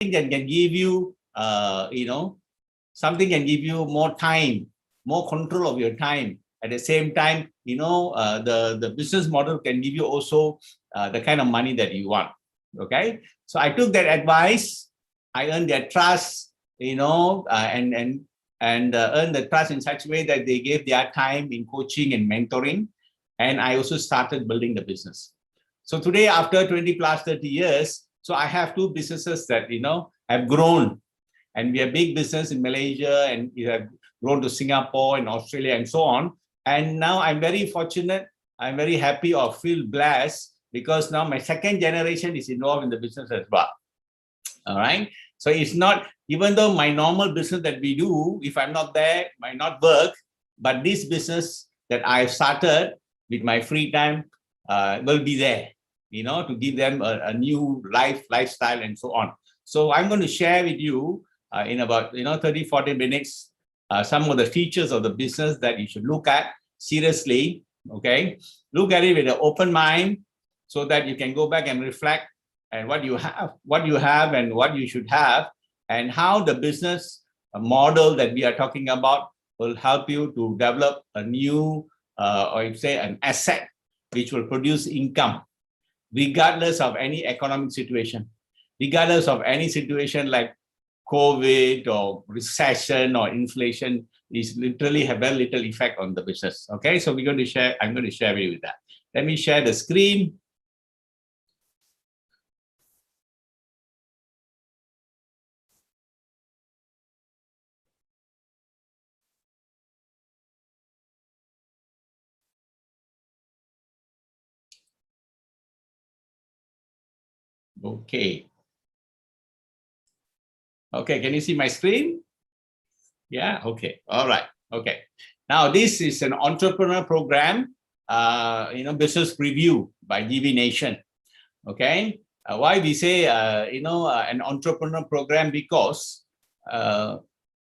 that can give you, something can give you more time, more control of your time. At the same time, the business model can give you also the kind of money that you want. Okay, so I took that advice. I earned their trust, and earned the trust in such a way that they gave their time in coaching and mentoring, and I also started building the business. So today, after 20 plus 30 years, so I have two businesses that have grown, and we have big business in Malaysia, and we have grown to Singapore and Australia and so on. And now I'm very fortunate. I'm very happy or feel blessed because now my second generation is involved in the business as well. All right. So it's not, even though my normal business that we do, if I'm not there, might not work, but this business that I've started with my free time will be there, to give them a new lifestyle and so on. So I'm going to share with you in about 30, 40 minutes some of the features of the business that you should look at seriously. Okay, look at it with an open mind so that you can go back and reflect and what you have and what you should have, and how the business model that we are talking about will help you to develop a new or you say an asset which will produce income regardless of any economic situation, regardless of any situation like COVID or recession or inflation. Is literally have very little effect on the business. Okay, so I'm going to share with you that. Let me share the screen. Okay. Okay, can you see my screen? Yeah, okay. All right. Okay. Now this is an entrepreneur program, business review by GV Nation. Okay. Why we say, an entrepreneur program? Because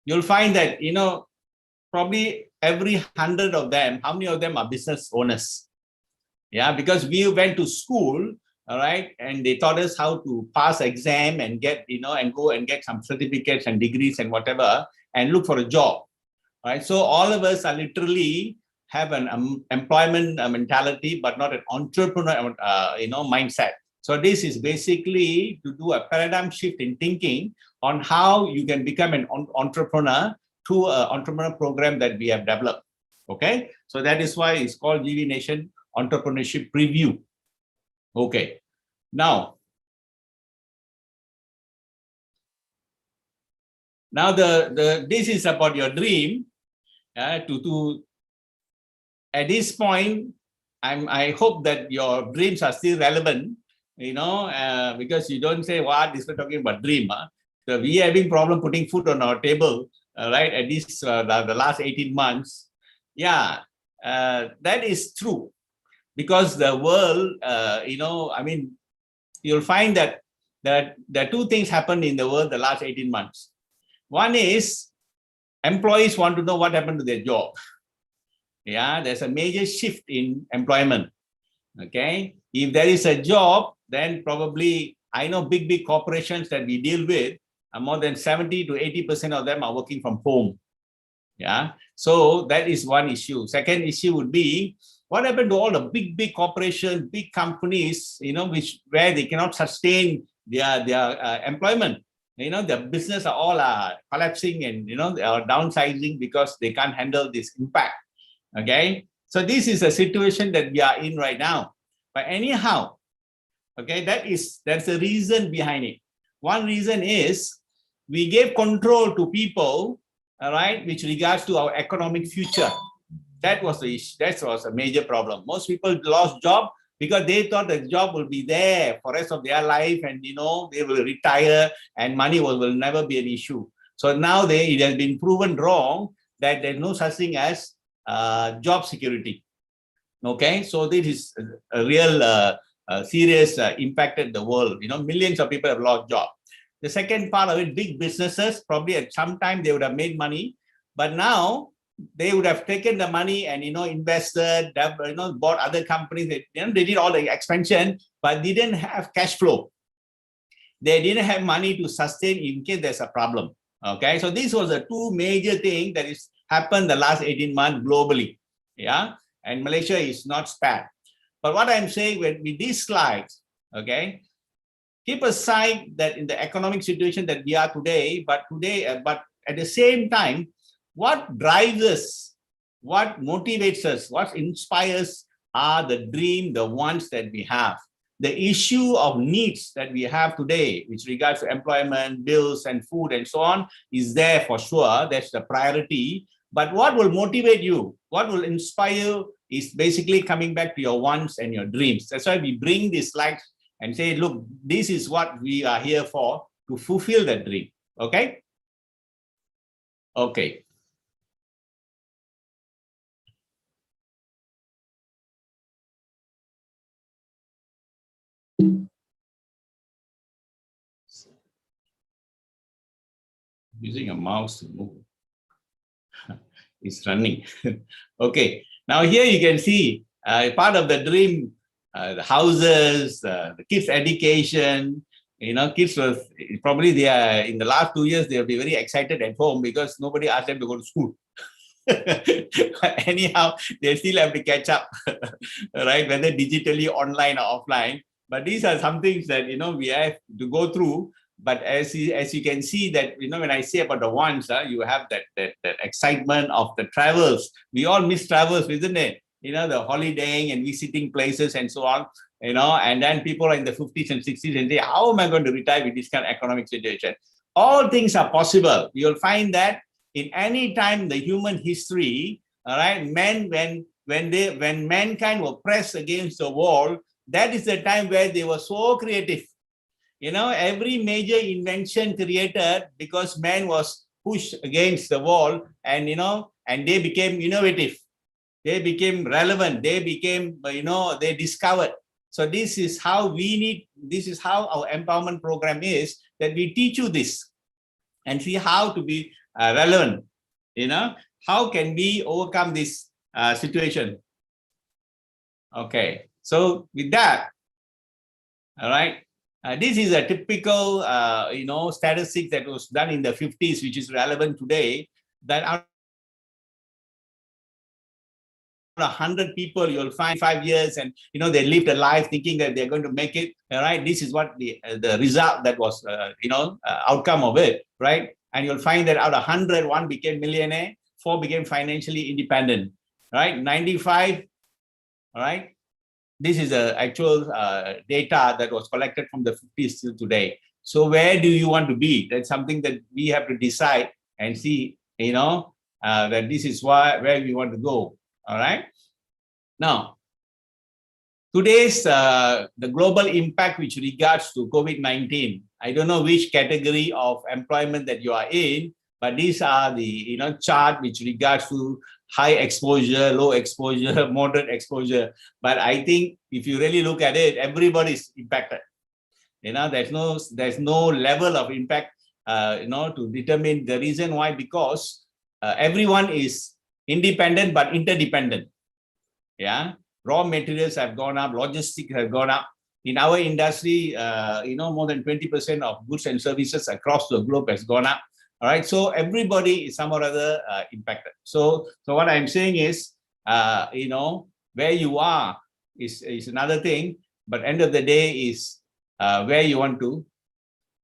you'll find that, probably every 100 of them, how many of them are business owners? Yeah, because we went to school, all right, and they taught us how to pass exam and get, and go and get some certificates and degrees and whatever, and look for a job, right? So all of us are literally have an employment mentality, but not an entrepreneur, mindset. So this is basically to do a paradigm shift in thinking on how you can become an entrepreneur through an entrepreneur program that we have developed. Okay, so that is why it's called GV Nation Entrepreneurship Review. Okay, now this is about your dream. To at this point, I hope that your dreams are still relevant. Because you don't say what is talking about dream. So we are having problem putting food on our table, right? At least the last 18 months. Yeah, that is true. Because the world, you'll find that there are two things happened in the world the last 18 months. One is employees want to know what happened to their job. Yeah, there's a major shift in employment. Okay, if there is a job, then probably I know big corporations that we deal with, more than 70 to 80% of them are working from home. Yeah, so that is one issue. Second issue would be, what happened to all the big corporations, big companies, where they cannot sustain their employment? The business are all collapsing and they are downsizing because they can't handle this impact. Okay, so this is a situation that we are in right now. But anyhow, okay, that's the reason behind it. One reason is we gave control to people, all right, which regards to our economic future. That was the issue. That was a major problem. Most people lost job because they thought the job will be there for the rest of their life, and they will retire and money will never be an issue. So now it has been proven wrong that there's no such thing as job security. Okay, so this is a real serious impacted the world. Millions of people have lost jobs. The second part of it, big businesses, probably at some time they would have made money, but now they would have taken the money and invested, bought other companies. They did all the expansion, but didn't have cash flow. they didn't have money to sustain in case there's a problem. Okay, so this was the two major things that is happened the last 18 months globally. Yeah, and Malaysia is not spared. But what I'm saying with these slides, okay, keep aside that in the economic situation that we are today, but at the same time, what drives us, what motivates us, what inspires are the dream, the wants that we have. The issue of needs that we have today, which regards to employment, bills, and food, and so on, is there for sure. That's the priority. But what will motivate you? What will inspire you is basically coming back to your wants and your dreams. That's why we bring these slides and say, look, this is what we are here for, to fulfill that dream. Okay? Okay. Using a mouse to move. It's running. Okay. Now here you can see part of the dream, the houses, the kids' education. You know, kids was probably they are in the last 2 years they'll be very excited at home because nobody asked them to go to school. Anyhow, they still have to catch up, right? Whether digitally, online, or offline. But these are some things that we have to go through. But as you can see that when I say about the ones, you have that excitement of the travels. We all miss travels, isn't it? The holidaying and visiting places and so on. And then people are in the 50s and 60s and say, how am I going to retire with this kind of economic situation? All things are possible. You'll find that in any time in the human history, all right, when mankind were pressed against the wall, that is the time where they were so creative. Every major invention created because man was pushed against the wall, and and they became innovative, they became relevant, they became they discovered. So this is how this is how our empowerment program is, that we teach you this and see how to be relevant. How can we overcome this situation? Okay, so with that, all right, this is a typical statistic that was done in the 50s, which is relevant today, that out of 100 people, you'll find 5 years, and they lived a life thinking that they're going to make it. All right, this is what the result that was outcome of it, right? And you'll find that out of 100, 1 became millionaire, 4 became financially independent, right? 95, all right. This is the actual data that was collected from the 50s till today. So where do you want to be? That's something that we have to decide and see, that this is where we want to go. All right. Now, today's the global impact which regards to COVID-19. I don't know which category of employment that you are in, but these are the chart which regards to high exposure, low exposure, moderate exposure. But I think if you really look at it, everybody's impacted. There's no level of impact to determine the reason why, because everyone is independent but interdependent. Yeah, raw materials have gone up, logistics have gone up. In our industry, more than 20% of goods and services across the globe has gone up. All right, so everybody is some or other impacted. So what I'm saying is, where you are is another thing, but end of the day is where you want to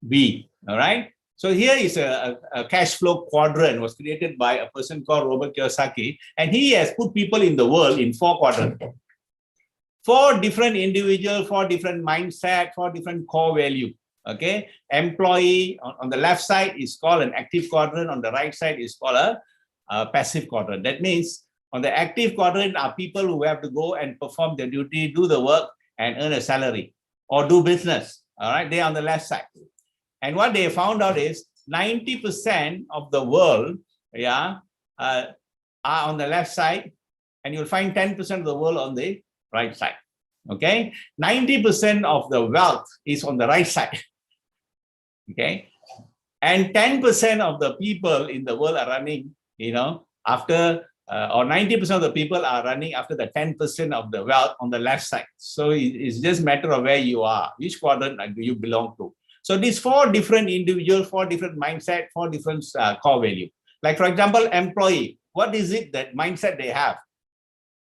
be. All right. So here is a cash flow quadrant was created by a person called Robert Kiyosaki, and he has put people in the world in 4 quadrants. 4 different individuals, 4 different mindset, 4 different core value. Okay, employee on the left side is called an active quadrant, on the right side is called a passive quadrant. That means on the active quadrant are people who have to go and perform their duty, do the work, and earn a salary or do business. All right, they're on the left side. And what they found out is 90% of the world, are on the left side, and you'll find 10% of the world on the right side. Okay, 90% of the wealth is on the right side. Okay, and 10% of the people in the world are running, after or 90% of the people are running after the 10% of the wealth on the left side. So it's just a matter of where you are, which quadrant do you belong to. So these 4 different individuals, 4 different mindset, 4 different core value. Like for example, employee, what is it that mindset they have?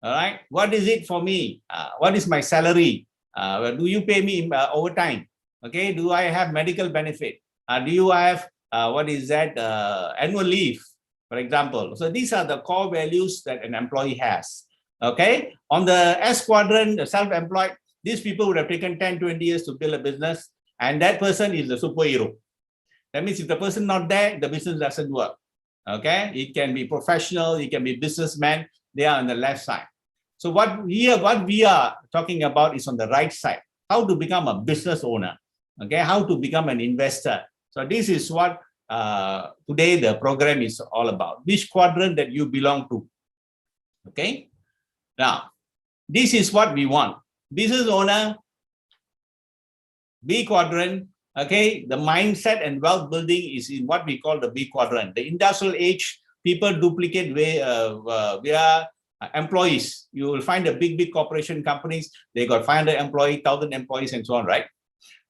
All right, what is it for me? What is my salary? Do you pay me overtime? Okay, do I have medical benefit? Do you have what is that annual leave, for example? So these are the core values that an employee has. Okay, on the S quadrant, the self-employed, these people would have taken 10, 20 years to build a business, and that person is the superhero. That means if the person not there, the business doesn't work. Okay, it can be professional, it can be businessman. They are on the left side. So what we are talking about is on the right side. How to become a business owner. Okay, how to become an investor. So this is what today the program is all about. Which quadrant that you belong to. Okay. Now, this is what we want. Business owner, B quadrant. Okay, the mindset and wealth building is in what we call the B quadrant. The industrial age, people duplicate via employees. You will find the big corporation companies, they got 500 employees, 1,000 employees, and so on, right?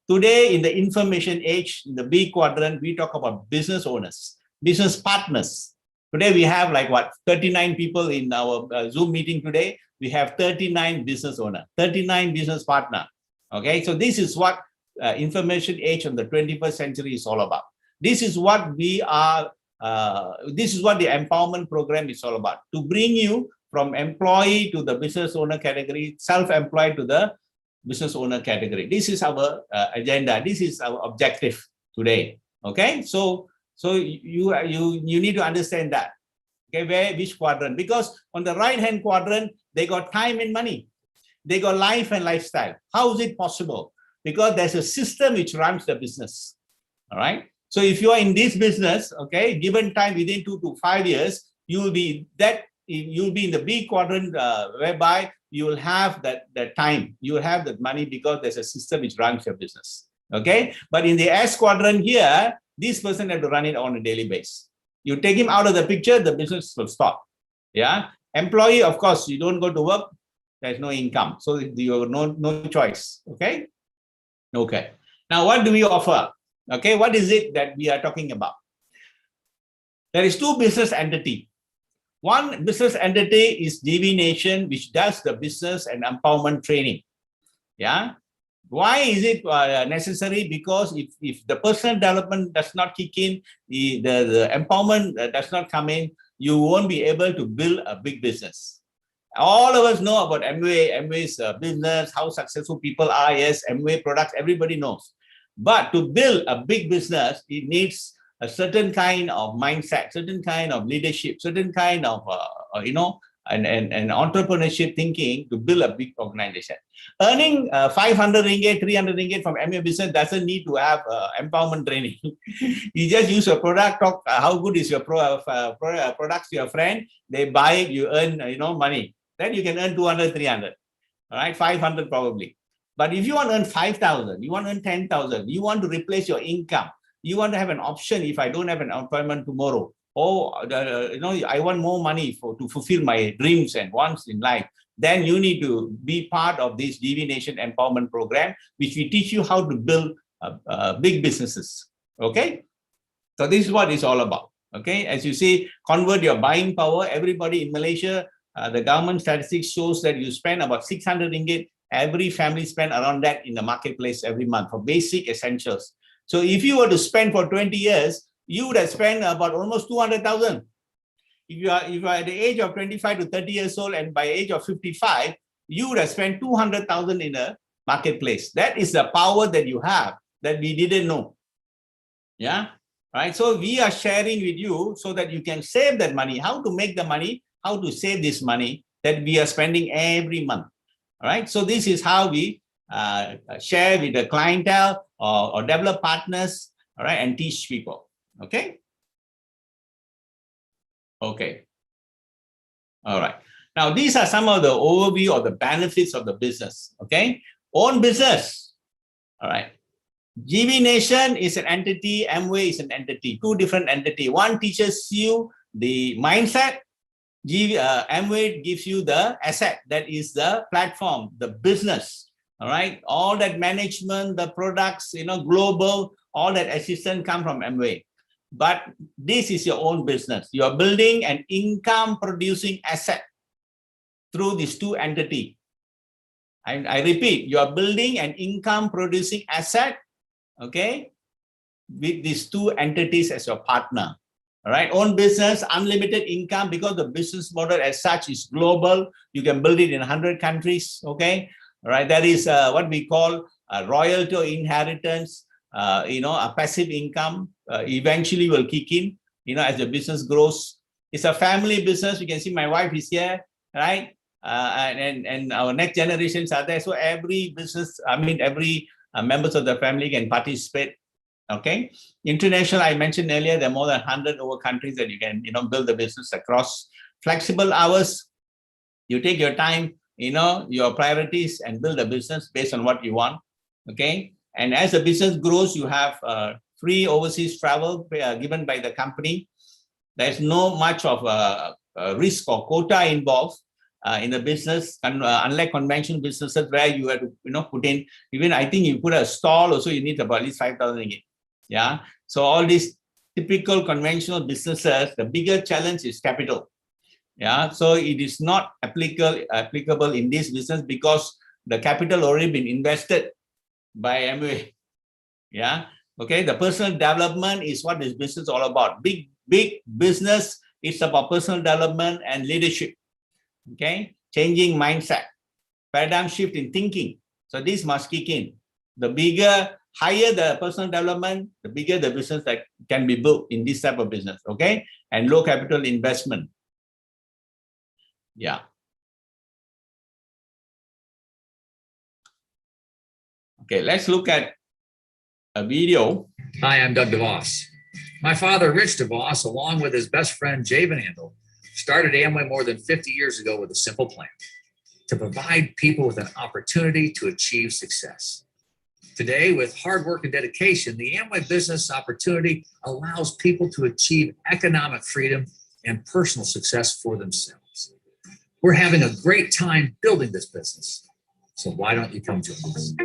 Today, in the information age, in the B quadrant, we talk about business owners, business partners. Today, we have like what, 39 people in our Zoom meeting today. We have 39 business owners, 39 business partner. Okay, so this is what information age on the 21st century is all about. This is what we are, this is what the empowerment program is all about, to bring you from employee to the business owner category, self-employed to the business owner category. This is our agenda. This is our objective today. Okay, so you need to understand that. Okay, which quadrant? Because on the right-hand quadrant, they got time and money. They got life and lifestyle. How is it possible? Because there's a system which runs the business. All right. So if you are in this business, okay, given time within 2 to 5 years, you'll be in the B quadrant, whereby you will have that time, you will have that money because there's a system which runs your business. Okay. But in the S quadrant here, this person have to run it on a daily basis. You take him out of the picture, the business will stop. Yeah. Employee, of course, you don't go to work, there's no income. So you have no choice. Okay. Okay. Now, what do we offer? Okay. What is it that we are talking about? There is 2 business entity. One business entity is DV Nation, which does the business and empowerment training. Yeah. Why is it necessary? Because if the personal development does not kick in, the empowerment does not come in, you won't be able to build a big business. All of us know about Amway's business, how successful people are. Yes, Amway products, everybody knows. But to build a big business, it needs a certain kind of mindset, certain kind of leadership, certain kind of, an entrepreneurship thinking to build a big organization. Earning 500 ringgit, 300 ringgit from Amway business doesn't need to have empowerment training. You just use your product, talk how good is your products to your friend, they buy it, you earn money. Then you can earn 200, 300, all right, 500 probably. But if you want to earn 5,000, you want to earn 10,000, you want to replace your income, you want to have an option if I don't have an employment tomorrow, I want more money to fulfill my dreams and wants in life, then you need to be part of this DV Nation Empowerment Program, which we teach you how to build big businesses. Okay, so this is what it's all about. Okay, as you see, convert your buying power. Everybody in Malaysia, the government statistics shows that you spend about 600 ringgit. Every family spend around that in the marketplace every month for basic essentials. So if you were to spend for 20 years, you would have spent about almost 200,000. If you are at the age of 25 to 30 years old, and by age of 55, you would have spent 200,000 in a marketplace. That is the power that you have that we didn't know. Yeah, right. So we are sharing with you so that you can save that money. How to make the money? How to save this money that we are spending every month. All right. So this is how we share with the clientele or develop partners. All right, and teach people. Okay. Okay. All right. Now, these are some of the overview of the benefits of the business. Okay. Own business. All right. GV Nation is an entity. Amway is an entity. 2 different entities. One teaches you the mindset. Amway gives you the asset. That is the platform, the business. All right. All that management, the products, global, all that assistance come from Amway. But this is your own business. You are building an income producing asset through these two entities. I repeat, you are building an income producing asset, okay, with these two entities as your partner. All right, own business, unlimited income, because the business model as such is global. You can build it in 100 countries, okay? All right, that is what we call a royalty or inheritance, a passive income eventually will kick in, as the business grows. It's a family business. You can see my wife is here, right? And our next generations are there. So every business, every members of the family can participate. Okay, international, I mentioned earlier, there are more than 100 over countries that you can, build the business across. Flexible hours, you take your time, your priorities and build a business based on what you want. Okay, and as the business grows, you have free overseas travel given by the company. There's no much of a risk or quota involved in the business, unlike conventional businesses where you have to, put in, even I think you put a stall also, you need about at least 5,000 again. Yeah. So all these typical conventional businesses, the bigger challenge is capital. Yeah. So it is not applicable in this business because the capital already been invested by Amway. Yeah. Okay. The personal development is what this business is all about. Big business is about personal development and leadership. Okay. Changing mindset, paradigm shift in thinking. So this must kick in. The higher the personal development, the bigger the business that can be built in this type of business, okay? And low capital investment. Yeah. Okay, let's look at a video. Hi, I'm Doug DeVos. My father, Rich DeVos, along with his best friend, Jay Van Andel, started Amway more than 50 years ago with a simple plan: to provide people with an opportunity to achieve success. Today, with hard work and dedication, the Amway business opportunity allows people to achieve economic freedom and personal success for themselves. We're having a great time building this business. So why don't you come join us?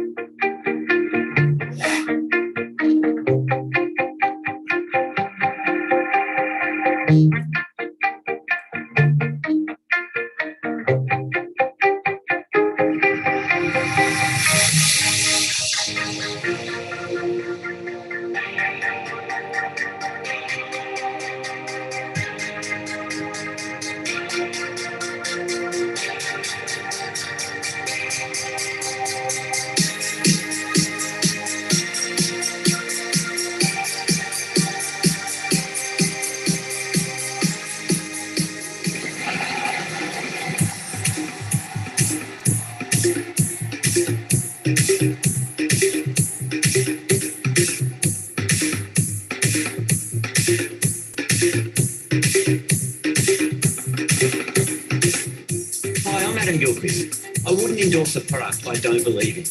I wouldn't endorse a product I don't believe in.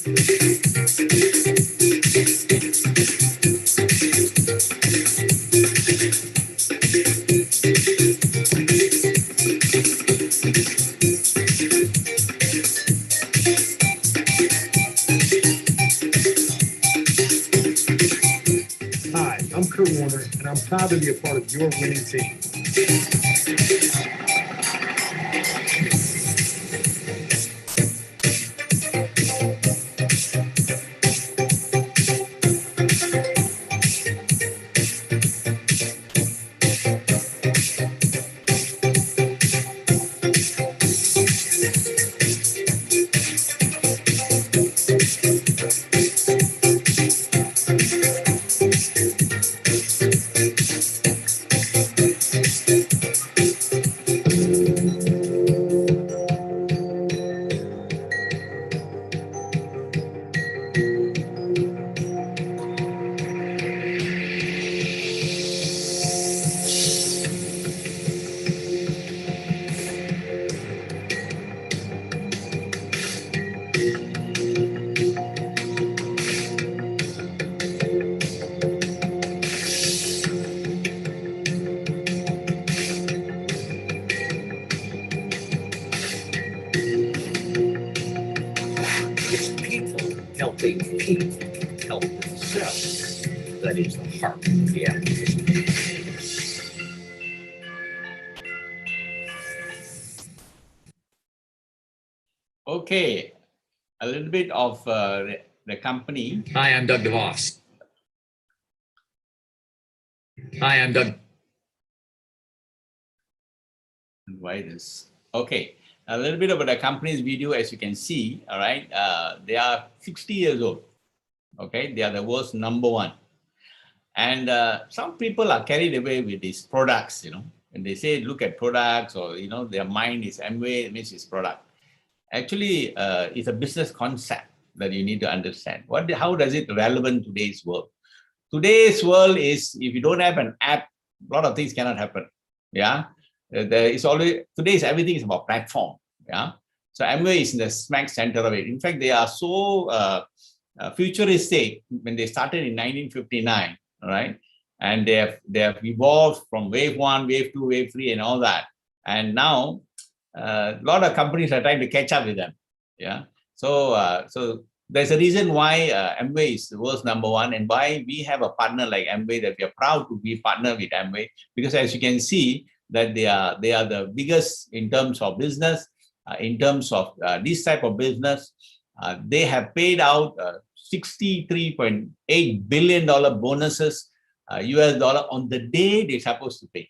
Hi, I'm Kurt Warner, and I'm proud to be a part of your winning team. That is the heart of the application. Okay, a little bit of the company. Hi, I'm Doug DeVos. Hi, I'm Doug. Why this? Okay, a little bit about the company's video. As you can see, all right, they are 60 years old. Okay, they are the world's #1. And some people are carried away with these products, when they say look at products, or their mind is Amway, means it's product. Actually, it's a business concept that you need to understand. How does it relevant to today's world? Today's world is, if you don't have an app, a lot of things cannot happen. Yeah, there is always, today's everything is about platform. Yeah, so Amway is in the smack center of it. In fact, they are so futuristic when they started in 1959. All right, and they have evolved from wave 1, wave 2, wave 3, and all that. And now a lot of companies are trying to catch up with them. Yeah, so there's a reason why Amway is the world's #1, and why we have a partner like Amway, that we are proud to be partner with Amway, because as you can see that they are the biggest in terms of business, in terms of this type of business. They have paid out $63.8 billion bonuses, US dollar, on the day they're supposed to pay.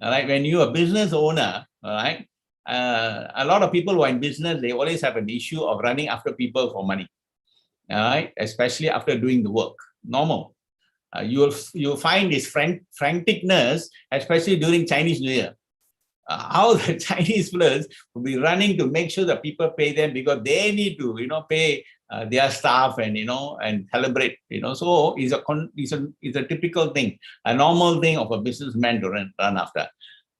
All right, when you're a business owner, all right, a lot of people who are in business, they always have an issue of running after people for money. All right, especially after doing the work. Normal. You'll find this franticness, especially during Chinese New Year. How the Chinese players will be running to make sure that people pay them, because they need to, pay their staff and and celebrate. So it's a typical thing, a normal thing of a businessman to run after.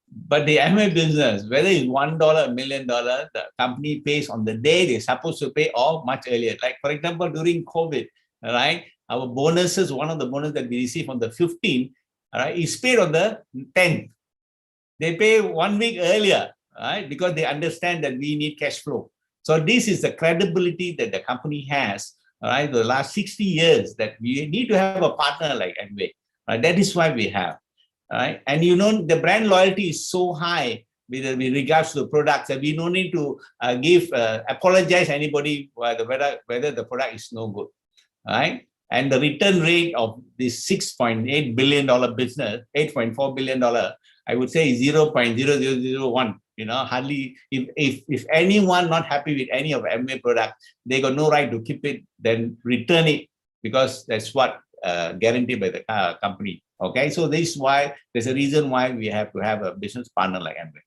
But the Amway business, whether it's $1, $1 million, the company pays on the day they're supposed to pay, or much earlier. Like, for example, during COVID, right, our bonuses, one of the bonuses that we receive on the 15th, right, is paid on the 10th. They pay 1 week earlier, right, because they understand that we need cash flow. So this is the credibility that the company has, right, the last 60 years, that we need to have a partner like Amway. Right? That is why we have. Right? And the brand loyalty is so high with regards to the products, that we don't need to apologize anybody whether the product is no good. Right? And the return rate of this $6.8 billion business, $8.4 billion, I would say 0.0001. Hardly, if anyone not happy with any of Amway product, they got no right to keep it, then return it, because that's what guaranteed by the company. Okay, so this is why there's a reason why we have to have a business partner like Amway.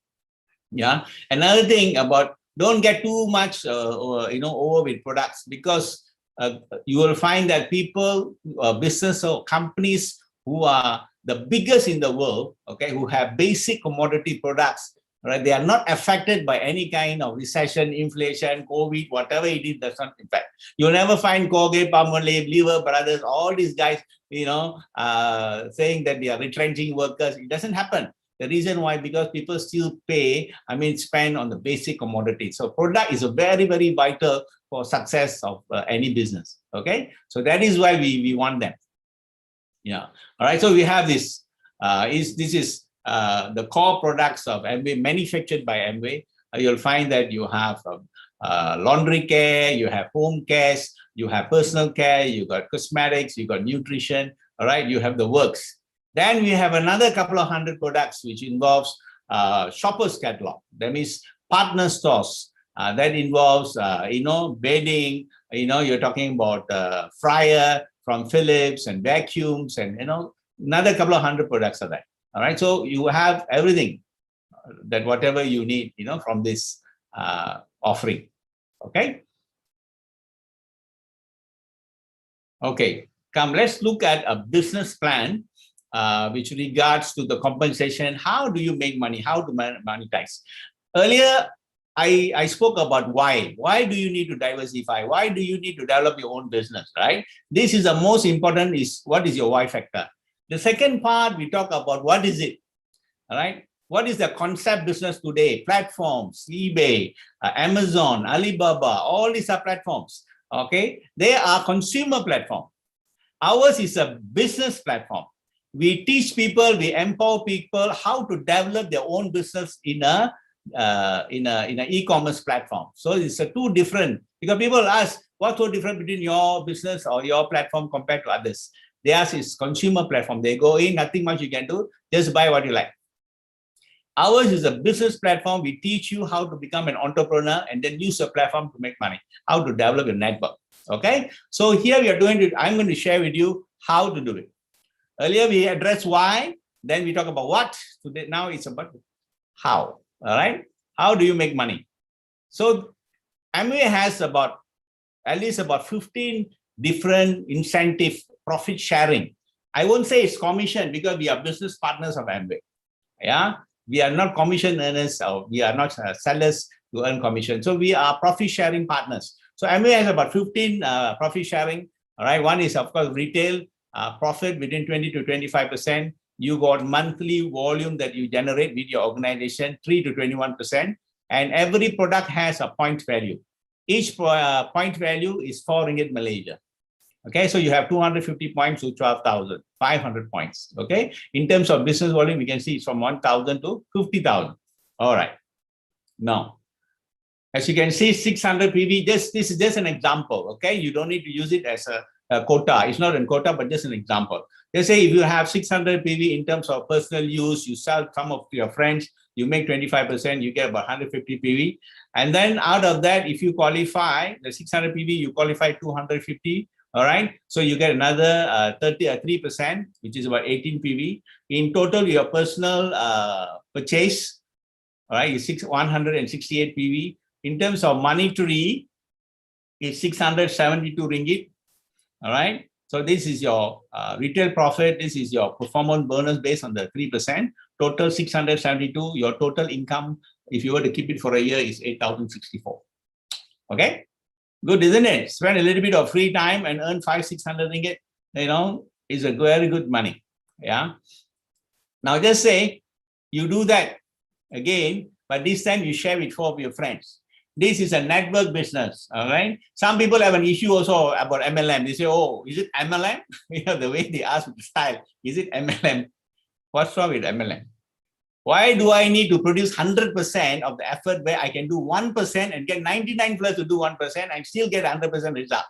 Yeah, another thing about, don't get too much over with products, because you will find that people, business or companies who are the biggest in the world, okay, who have basic commodity products, right, they are not affected by any kind of recession, inflation, COVID, whatever it is, that's not impact. You'll never find Colgate, Palmolive, Lever Brothers, all these guys, saying that they are retrenching workers. It doesn't happen. The reason why, because people still spend on the basic commodities. So product is a very, very vital for success of any business. Okay, so that is why we want them. Yeah. All right. So we have this. This is the core products of Amway, manufactured by Amway. You'll find that you have laundry care, you have home care, you have personal care, you got cosmetics, you got nutrition. All right. You have the works. Then we have another couple of hundred products which involves shoppers catalog. That means partner stores. That involves bedding. You're talking about fryer from Philips, and vacuums, and another couple of hundred products are there. All right, so you have everything that whatever you need, from this offering. Okay. Okay, come, let's look at a business plan which regards to the compensation. How do you make money? How to monetize? Earlier, I spoke about why. Why do you need to diversify? Why do you need to develop your own business, right? This is the most important, is what is your why factor. The second part, we talk about what is it, all right? What is the concept business today? Platforms, eBay, Amazon, Alibaba, all these are platforms, okay? They are consumer platform. Ours is a business platform. We teach people, we empower people how to develop their own business in a e-commerce platform. So it's a two different, because people ask, what's so different between your business or your platform compared to others? Theirs is consumer platform. They go in, nothing much you can do, just buy what you like. Ours is a business platform. We teach you how to become an entrepreneur and then use your platform to make money, how to develop your network. Okay. So here we are I'm going to share with you how to do it. Earlier we addressed why, then we talk about what. Today, now it's about how. All right. How do you make money? So Amway has at least about 15 different incentive profit sharing. I won't say it's commission because we are business partners of Amway. Yeah. We are not commission earners, or we are not sellers to earn commission. So we are profit sharing partners. So Amway has about 15 profit sharing. All right. One is, of course, retail profit within 20 to 25%. You got monthly volume that you generate with your organization, 3 to 21%. And every product has a point value. Each point value is 4 ringgit Malaysia. Okay, so you have 250 points to 12,500 points. Okay, in terms of business volume, we can see it's from 1,000 to 50,000. All right. Now, as you can see, 600 PV, this is just an example. Okay, you don't need to use it as a quota. It's not a quota, but just an example. Let's say if you have 600 PV in terms of personal use, you sell some of your friends, you make 25%, you get about 150 PV. And then out of that, if you qualify the 600 PV, you qualify 250. All right, so you get another 3%, which is about 18 PV. In total, your personal purchase, all right, is 168 PV. In terms of monetary, it's 672 ringgit. All right, so this is your retail profit. This is your performance bonus based on the 3%. Total 672. Your total income, if you were to keep it for a year, is 8,064. Okay. Good, isn't it? Spend a little bit of free time and earn 500-600 ringgit, is a very good money. Yeah. Now just say you do that again, but this time you share with 4 of your friends. This is a network business. All right. Some people have an issue also about MLM. They say, oh, is it MLM? The way they ask with the style, is it MLM? What's wrong with MLM? Why do I need to produce 100% of the effort where I can do 1% and get 99 plus to do 1% and still get 100% result?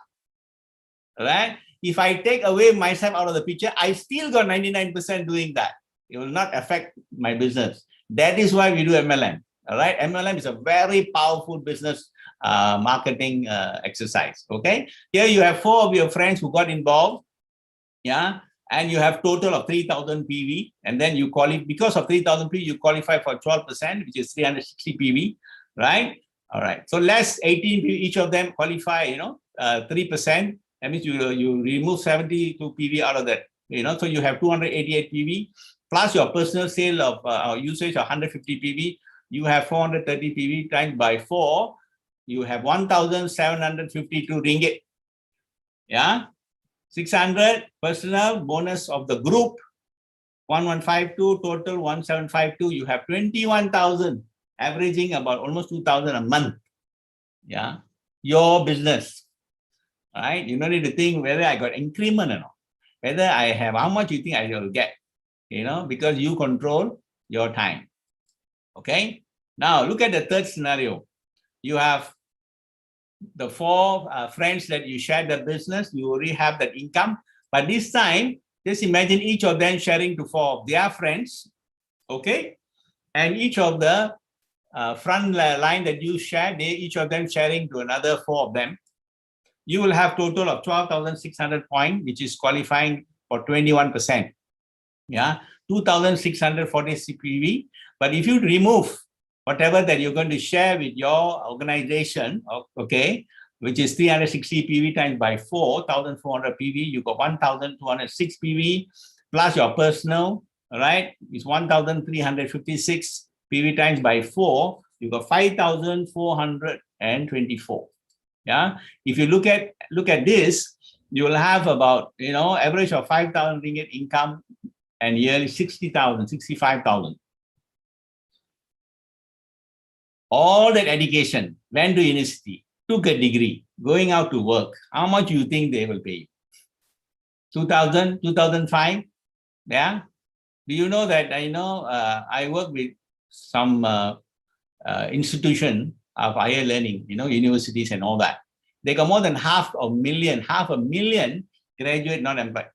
Right? If I take away myself out of the picture, I still got 99% doing that. It will not affect my business. That is why we do MLM. All right? MLM is a very powerful business marketing exercise. Okay? Here you have 4 of your friends who got involved. Yeah. And you have total of 3,000 PV, and then you call it, because of 3,000 PV, you qualify for 12%, which is 360 PV, right? All right. So less 18 PV, each of them qualify, 3%. That means you remove 72 PV out of that, so you have 288 PV, plus your personal sale of usage of 150 PV, you have 430 PV times by 4, you have 1,752 ringgit. Yeah. 600 personal bonus of the group, 1152, total 1752. You have 21,000, averaging about almost 2,000 a month. Yeah, your business. All right, you don't need to think whether I got increment or not, whether I have how much you think I will get. Because you control your time. Okay. Now look at the third scenario. You have the 4 friends that you share the business, you already have that income. But this time, just imagine each of them sharing to 4 of their friends. Okay. And each of the front line that you share, each of them sharing to another 4 of them. You will have total of 12,600 points, which is qualifying for 21%. Yeah. 2,640 PV. But if you remove whatever that you're going to share with your organization, okay, which is 360 PV times by 4, 1,400 PV, you got 1,206 PV, plus your personal, right, is 1,356 PV times by 4, you got 5,424. Yeah, if you look at this, you will have about, average of 5,000 ringgit income and yearly 60,000, 65,000. All that education, went to university, took a degree, going out to work, how much do you think they will pay you? 2000, 2005. Yeah. Do you know that I work with some institution of higher learning, universities and all that. They got more than half a million graduate not employed.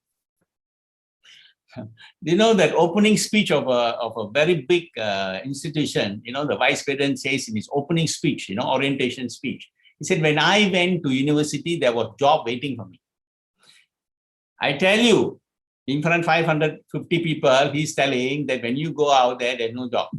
You know that opening speech of a very big institution, the vice president says in his opening speech, orientation speech, he said, when I went to university, there was job waiting for me. I tell you, in front of 550 people, he's telling that when you go out there, there's no job.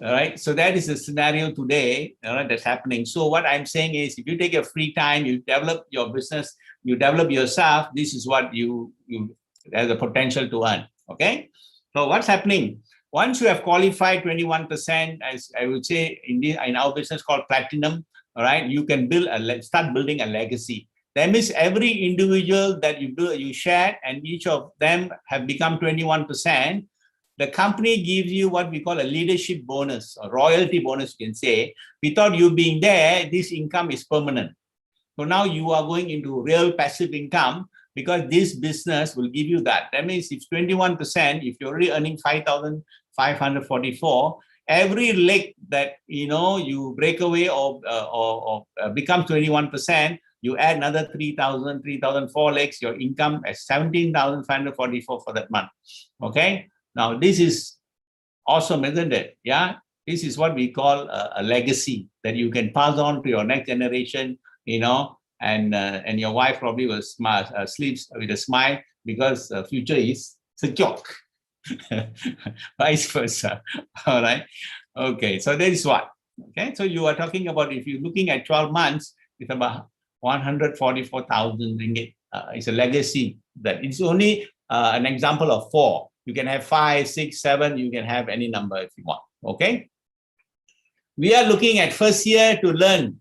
All right. So that is the scenario today, that's happening. So what I'm saying is, if you take a free time, you develop your business, you develop yourself, this is what you have the potential to earn. Okay. So what's happening? Once you have qualified 21%, as I would say in our business called platinum, all right, you can start building a legacy. That means every individual that you share, and each of them have become 21%. The company gives you what we call a leadership bonus or royalty bonus, you can say. Without you being there, this income is permanent. So now you are going into real passive income because this business will give you that. That means if 21%, if you're already earning 5,544, every leg that you break away or becomes 21%, you add another 3,000, 3,004 legs, your income is 17,544 for that month. Okay. Now, this is awesome, isn't it? Yeah, this is what we call a legacy that you can pass on to your next generation, and your wife probably will sleeps with a smile because the future is secure. Vice versa. All right. Okay, so that is what. Okay, so you are talking about, if you're looking at 12 months, it's about 144,000 ringgit. It's a legacy. That it's only an example of 4. You can have 5, 6, 7. You can have any number if you want. Okay. We are looking at first year to learn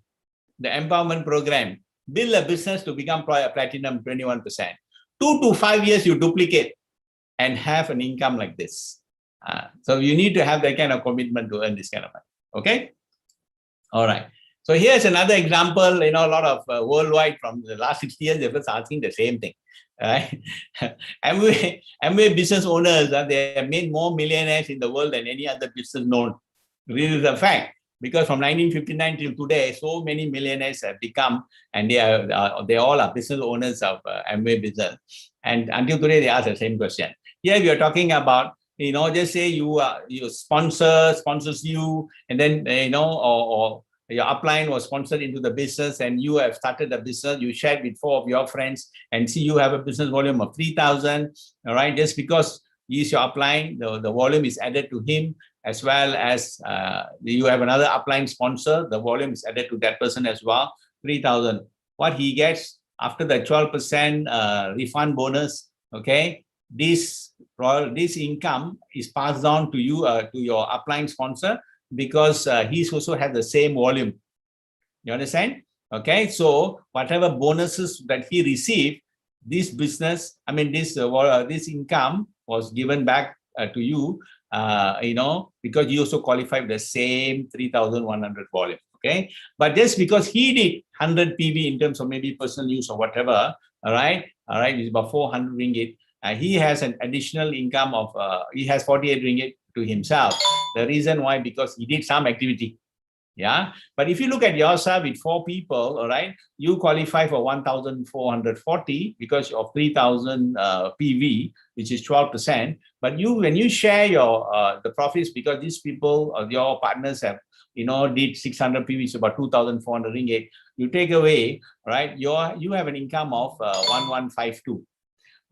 the empowerment program. Build a business to become platinum 21%. 2 to 5 years you duplicate and have an income like this. So you need to have that kind of commitment to earn this kind of money. Okay. All right. So here's another example. A lot of worldwide from the last 60 years, they're asking the same thing. Right? Amway business owners, they have made more millionaires in the world than any other business known. This is a fact, because from 1959 till today, so many millionaires have become, and they all are business owners of Amway business. And until today, they ask the same question. Here we are talking about, just say your sponsors you, and then or your upline was sponsored into the business, and you have started a business, you shared with 4 of your friends, and see you have a business volume of 3,000, all right? Just because he's your upline, the volume is added to him, as well as you have another upline sponsor, the volume is added to that person as well, 3,000. What he gets after the 12% refund bonus, okay, this income is passed on to you, to your upline sponsor, because he also has the same volume. You understand? Okay, so whatever bonuses that he received, this business, this income was given back to you, because you also qualified with the same 3,100 volume. Okay, but just because he did 100 PV in terms of maybe personal use or whatever, all right, it's about 400 ringgit. He has an additional income of, he has 48 ringgit to himself. The reason why, because he did some activity. Yeah. But if you look at yourself with 4 people, all right, you qualify for 1,440 because of 3,000 PV, which is 12%. But when you share your the profits, because these people, your partners have, did 600 PV, so about 2,400 ringgit, you take away, right, you have an income of 1,152.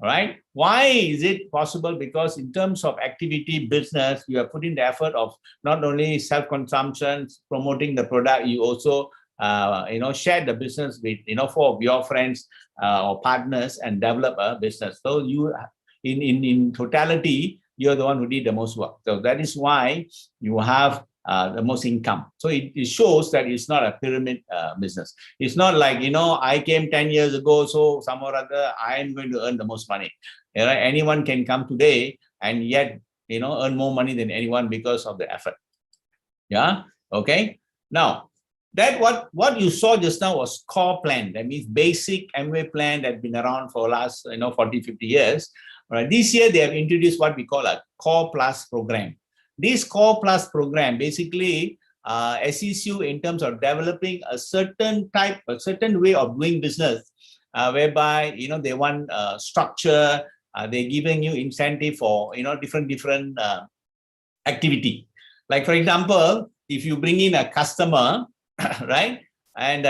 Right? Why is it possible? Because in terms of activity, business, you are putting the effort of not only self-consumption, promoting the product, you also, share the business with, 4 of your friends or partners and develop a business. So you, in totality, you're the one who did the most work. So that is why you have the most income. So it shows that it's not a pyramid business. It's not like, I came 10 years ago, so some or other, I am going to earn the most money. Anyone can come today and yet, earn more money than anyone because of the effort. Yeah. Okay. Now, That what you saw just now was core plan. That means basic MWay plan that has been around for last 40, 50 years. Right. This year they have introduced what we call a Core Plus program. This Core Plus program basically assists you in terms of developing a certain way of doing business, whereby they want structure. They're giving you incentive for different activity. Like for example, if you bring in a customer, right, and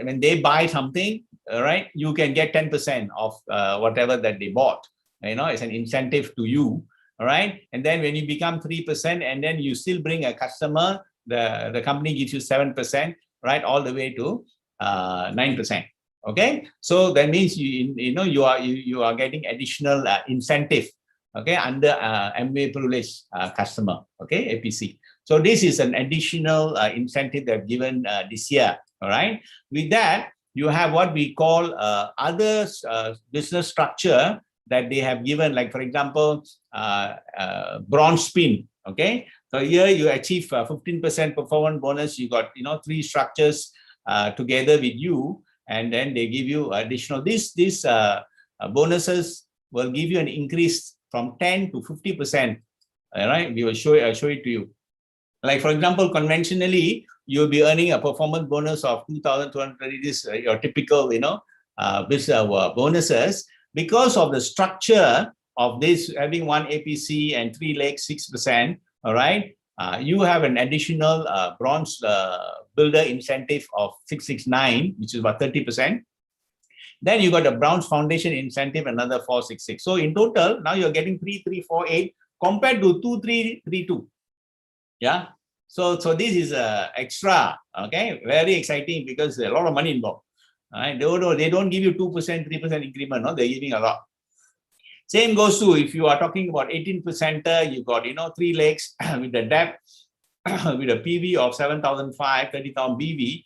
when they buy something, right, you can get 10% of whatever that they bought. It's an incentive to you, all right? And then when you become 3%, and then you still bring a customer, the company gives you 7%, right, all the way to 9%. Okay, so that means you are getting additional incentive, okay, under MWay privilege customer, okay, APC. So this is an additional incentive they've given this year, all right? With that, you have what we call other business structure that they have given, like for example, bronze spin, okay? So here you achieve 15% performance bonus, you got 3 structures together with you, and then they give you additional, these bonuses will give you an increase from 10 to 50%, all right? We will show it to you. Like for example, conventionally, you'll be earning a performance bonus of 2,230, this your typical, business bonuses. Because of the structure of this, having 1 APC and 3 legs, 6%, all right, you have an additional bronze builder incentive of 669, which is about 30%. Then you got a bronze foundation incentive, another 466. So in total, now you're getting 3348 compared to 2332. Yeah. So this is extra, okay, very exciting because there's a lot of money involved. All right, they don't give you 2%, 3% increment. No, they're giving a lot. Same goes to if you are talking about 18%, you got 3 legs with the depth with a PV of 7,500, 30,000 BV,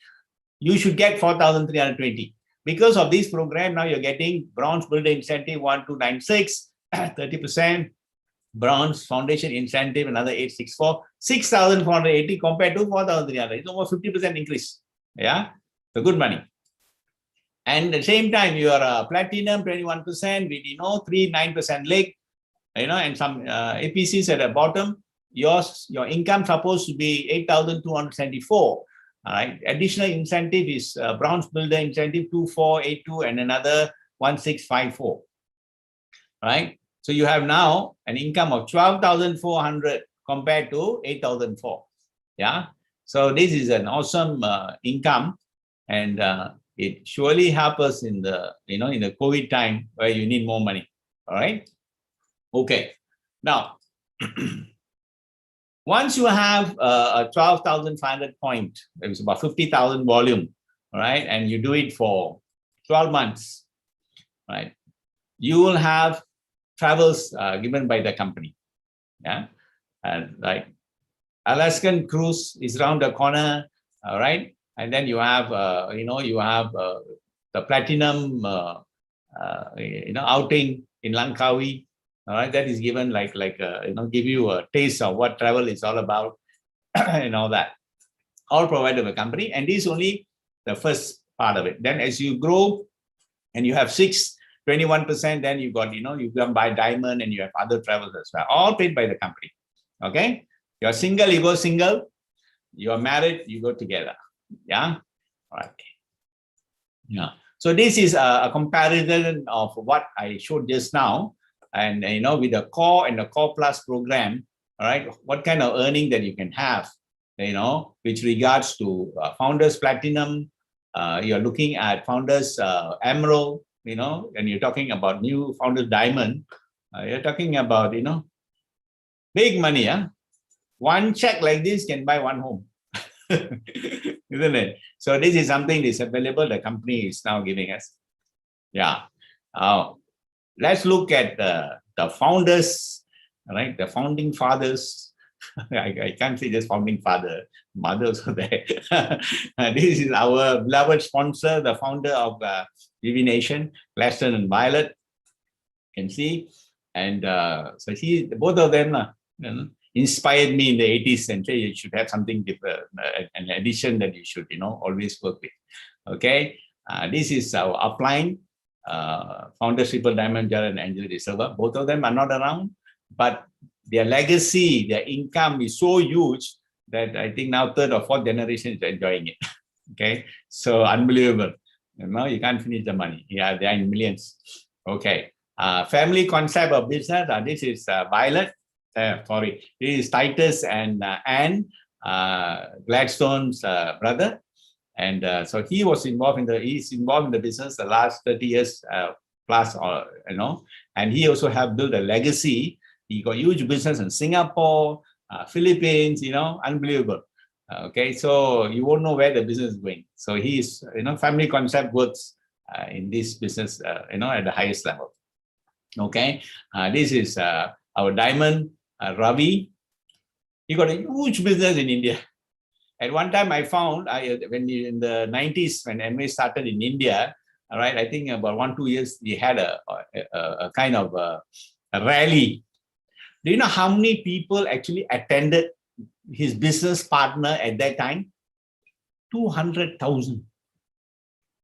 you should get 4,320. Because of this program, now you're getting bronze builder incentive 1296, 30%, bronze foundation incentive another 864, 6,480 compared to 4,300. It's almost 50% increase. Yeah, so good money. And at the same time, you are platinum 21% with 3-9% leg, and some APCs at the bottom. Your income supposed to be 8,274. All right. Additional incentive is bronze builder incentive 2482 and another 1654. Right. So you have now an income of 12,400 compared to 8,004. Yeah. So this is an awesome income, and it surely helps us in the in the COVID time where you need more money. All right. Okay. Now, once you have a 12,500 point, it's about 50,000 volume, all right, and you do it for 12 months, right, you will have travels given by the company. Yeah, and like Alaskan cruise is around the corner, all right, and then you have the platinum outing in Langkawi. All right, that is given give you a taste of what travel is all about and all that, all provided by the company. And this is only the first part of it. Then as you grow and you have 21%, then you got, you can buy diamond and you have other travels as well, all paid by the company. Okay. You're single, you go single. You're married, you go together. Yeah. All right. Yeah. So this is a comparison of what I showed just now. And with the core and the core plus program, all right, what kind of earning that you can have, with regards to founders platinum, you're looking at founders emerald, and you're talking about new founders diamond, you're talking about big money. One check like this can buy one home. Isn't it? So this is something that's available, the company is now giving us. Yeah. Let's look at the founders, right? The founding fathers. I can't say just founding father, mothers are there. This is our beloved sponsor, the founder of Divination, Gladstone and Violet. You can see, and so both of them. inspired me in the 80s and say you should have something different, an addition that you should, always work with. Okay, this is our upline, founders Triple Diamond, Jared and Angela De Silva. Both of them are not around, but their legacy, their income is so huge that I think now third or fourth generation is enjoying it. Okay, so unbelievable. You can't finish the money. Yeah, they are in millions. Okay, family concept of business. This is Violet. This is Titus and Anne, Gladstone's brother. And so he's involved in the business the last 30 years plus, and he also have built a legacy. He got huge business in Singapore, Philippines, unbelievable. Okay, so you won't know where the business is going. So he's, family concept works in this business, at the highest level. Okay, this is our diamond, Ravi. He got a huge business in India. At one time, I found in the 90s when MA started in India, all right, I think about 1-2 years, we had a kind of a rally. Do you know how many people actually attended his business partner at that time? 200,000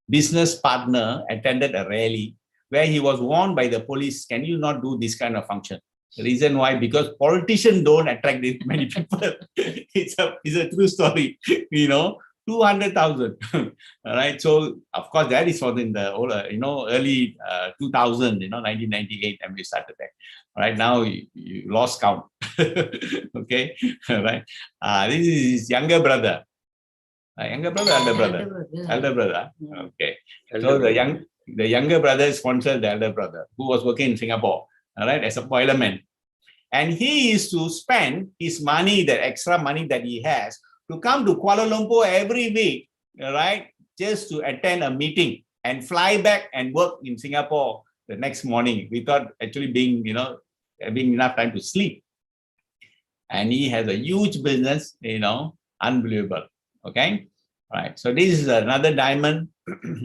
business partner attended a rally where he was warned by the police, can you not do this kind of function? The reason why, because politicians don't attract this many people. It's a true story, 200,000. All right. So of course that is in the early 2000, 1998, and we started that. Right now you lost count. Okay. All right. This is his younger brother. Elder brother. Okay. So the younger brother sponsored the elder brother who was working in Singapore. All right, as a boilerman. And he used to spend his money, the extra money that he has, to come to Kuala Lumpur every week, all right, just to attend a meeting and fly back and work in Singapore the next morning without actually having enough time to sleep. And he has a huge business, unbelievable. Okay, all right. So this is another diamond.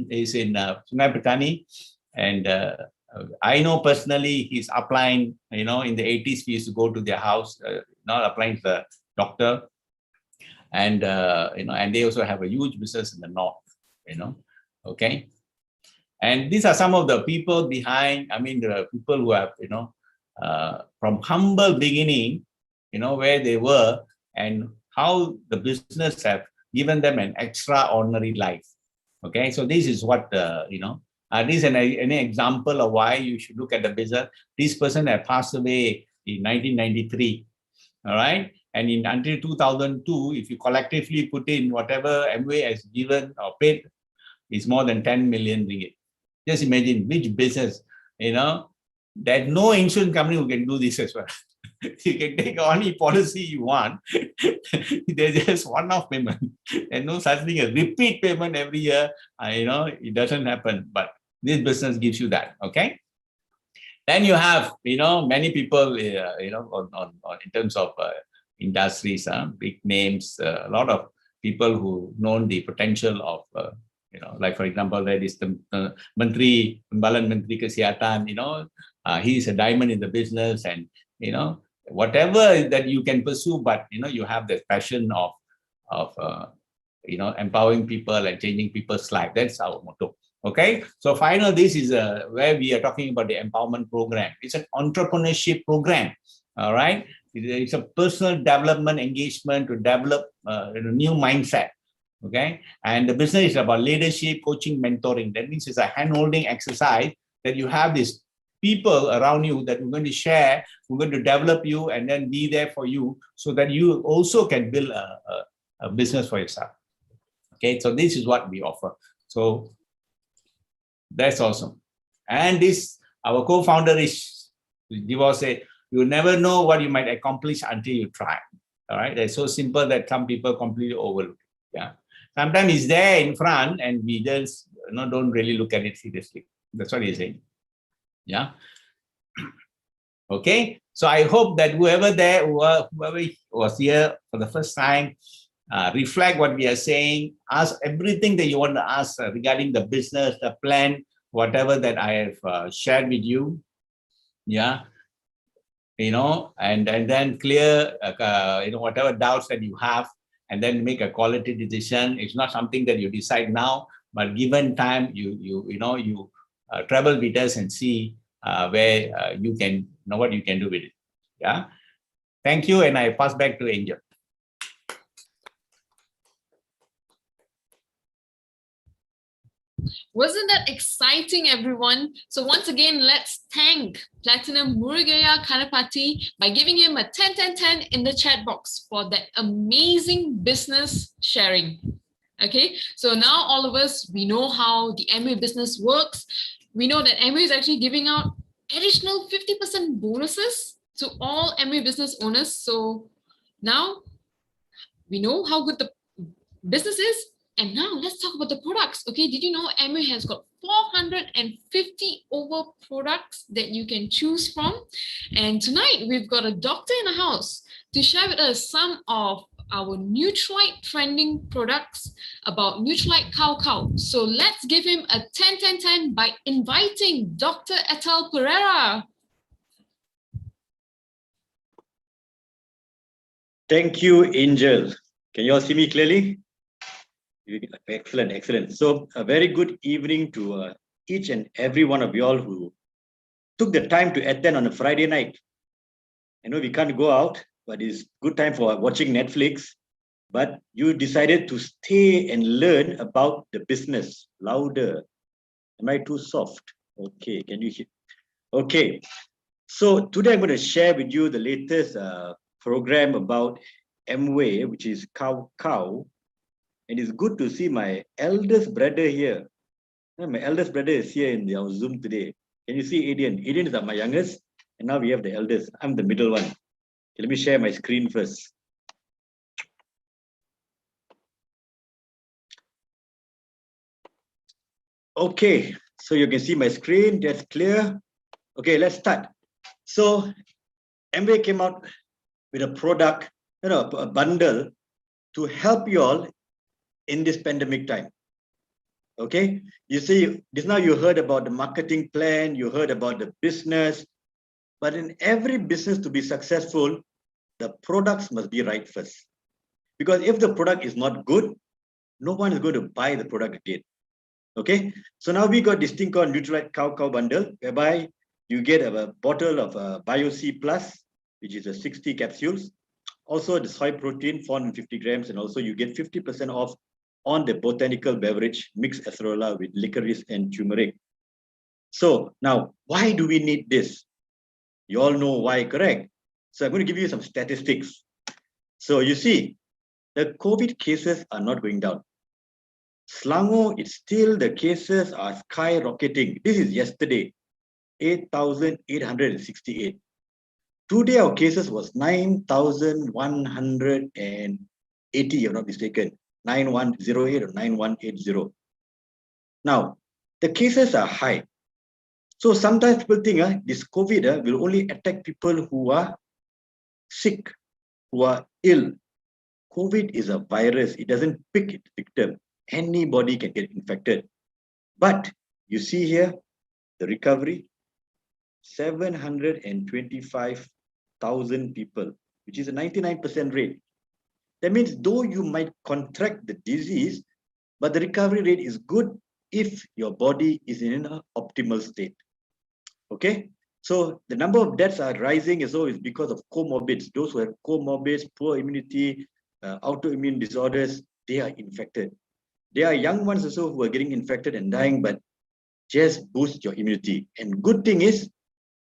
Is in Sungai Petani, and I know personally he's applying, in the 80s, we used to go to their house, not applying to the doctor. And, and they also have a huge business in the north, okay. And these are some of the people behind, the people who have, from humble beginning, where they were and how the business have given them an extraordinary life. Okay. So this is what, this is an example of why you should look at the business. This person had passed away in 1993, all right? And until 2002, if you collectively put in whatever MWay has given or paid, it's more than 10 million ringgit. Just imagine which business, there's no insurance company who can do this as well. You can take any policy you want. There's just one-off payment. There's no such thing as repeat payment every year. It doesn't happen. But this business gives you that. Okay. Then you have, many people, on in terms of industries, big names, a lot of people who know the potential of, like for example, there is the Menteri Kesihatan. He's a diamond in the business, and whatever that you can pursue, but you have the passion of empowering people and changing people's life. That's our motto. Okay, so final, this is where we are talking about the empowerment program. It's an entrepreneurship program. All right, it's a personal development engagement to develop a new mindset. Okay, and the business is about leadership, coaching, mentoring. That means it's a hand-holding exercise that you have these people around you that we're going to share, we're going to develop you and then be there for you so that you also can build a business for yourself. Okay, so this is what we offer. So that's awesome. And this, our co-founder is, Diva said, you never know what you might accomplish until you try. All right, that's so simple that some people completely overlook. Yeah, sometimes it's there in front and we just don't really look at it seriously. That's what he's saying. Yeah. Okay. So I hope that whoever was here for the first time, reflect what we are saying, ask everything that you want to ask regarding the business, the plan, whatever that I have shared with you. Yeah. and then clear, whatever doubts that you have, and then make a quality decision. It's not something that you decide now, but given time, you travel with us and see where you can know what you can do with it. Yeah. Thank you, and I pass back to Angel. Wasn't that exciting, everyone? So once again, let's thank Platinum Murugaya Kalapati by giving him a 10-10-10 in the chat box for that amazing business sharing. Okay, so now all of us, we know how the Amway business works. We know that Amway is actually giving out additional 50% bonuses to all Amway business owners. So now we know how good the business is. And now let's talk about the products. Okay, did you know Amway has got 450 over products that you can choose from? And tonight we've got a doctor in the house to share with us some of our Nutrite trending products about Nutrite Cow. So let's give him a 10-10-10 by inviting Dr. Etel Pereira. Thank you, Angel. Can you all see me clearly? Excellent, excellent. So a very good evening to each and every one of you all who took the time to attend on a Friday night. I know we can't go out, but it's good time for watching Netflix. But you decided to stay and learn about the business. Louder. Am I too soft? Okay, can you hear? Okay. So today I'm going to share with you the latest program about Amway, which is Cow. And it's good to see my eldest brother here. My eldest brother is here in our Zoom today. Can you see Adrian? Adrian is my youngest, and now we have the eldest. I'm the middle one. Okay, let me share my screen first. Okay, so you can see my screen. That's clear. Okay, let's start. So Amway came out with a product, a bundle to help you all in this pandemic time. Okay, you see, just now you heard about the marketing plan, you heard about the business, but in every business to be successful, the products must be right first. Because if the product is not good, no one is going to buy the product again. Okay, so now we got this thing called Nutrite Cow bundle, whereby you get a bottle of BioC Plus, which is a 60 capsules. Also the soy protein, 450 grams, and also you get 50% off on the botanical beverage mixed acerola with licorice and turmeric. So now, why do we need this? You all know why, correct? So I'm going to give you some statistics. So you see, the COVID cases are not going down. Selangor, it's still, the cases are skyrocketing. This is yesterday, 8,868. Today, our cases was 9,180, if I'm not mistaken. 9108 or 9180. Now, the cases are high. So sometimes people think this COVID will only attack people who are sick, who are ill. COVID is a virus. It doesn't pick its victim. Anybody can get infected. But you see here, the recovery, 725,000 people, which is a 99% rate. That means though you might contract the disease, but the recovery rate is good if your body is in an optimal state. Okay, so the number of deaths are rising as well is because of comorbids. Those who have comorbids, poor immunity, autoimmune disorders, they are infected. There are young ones also who are getting infected and dying, but just boost your immunity. And good thing is,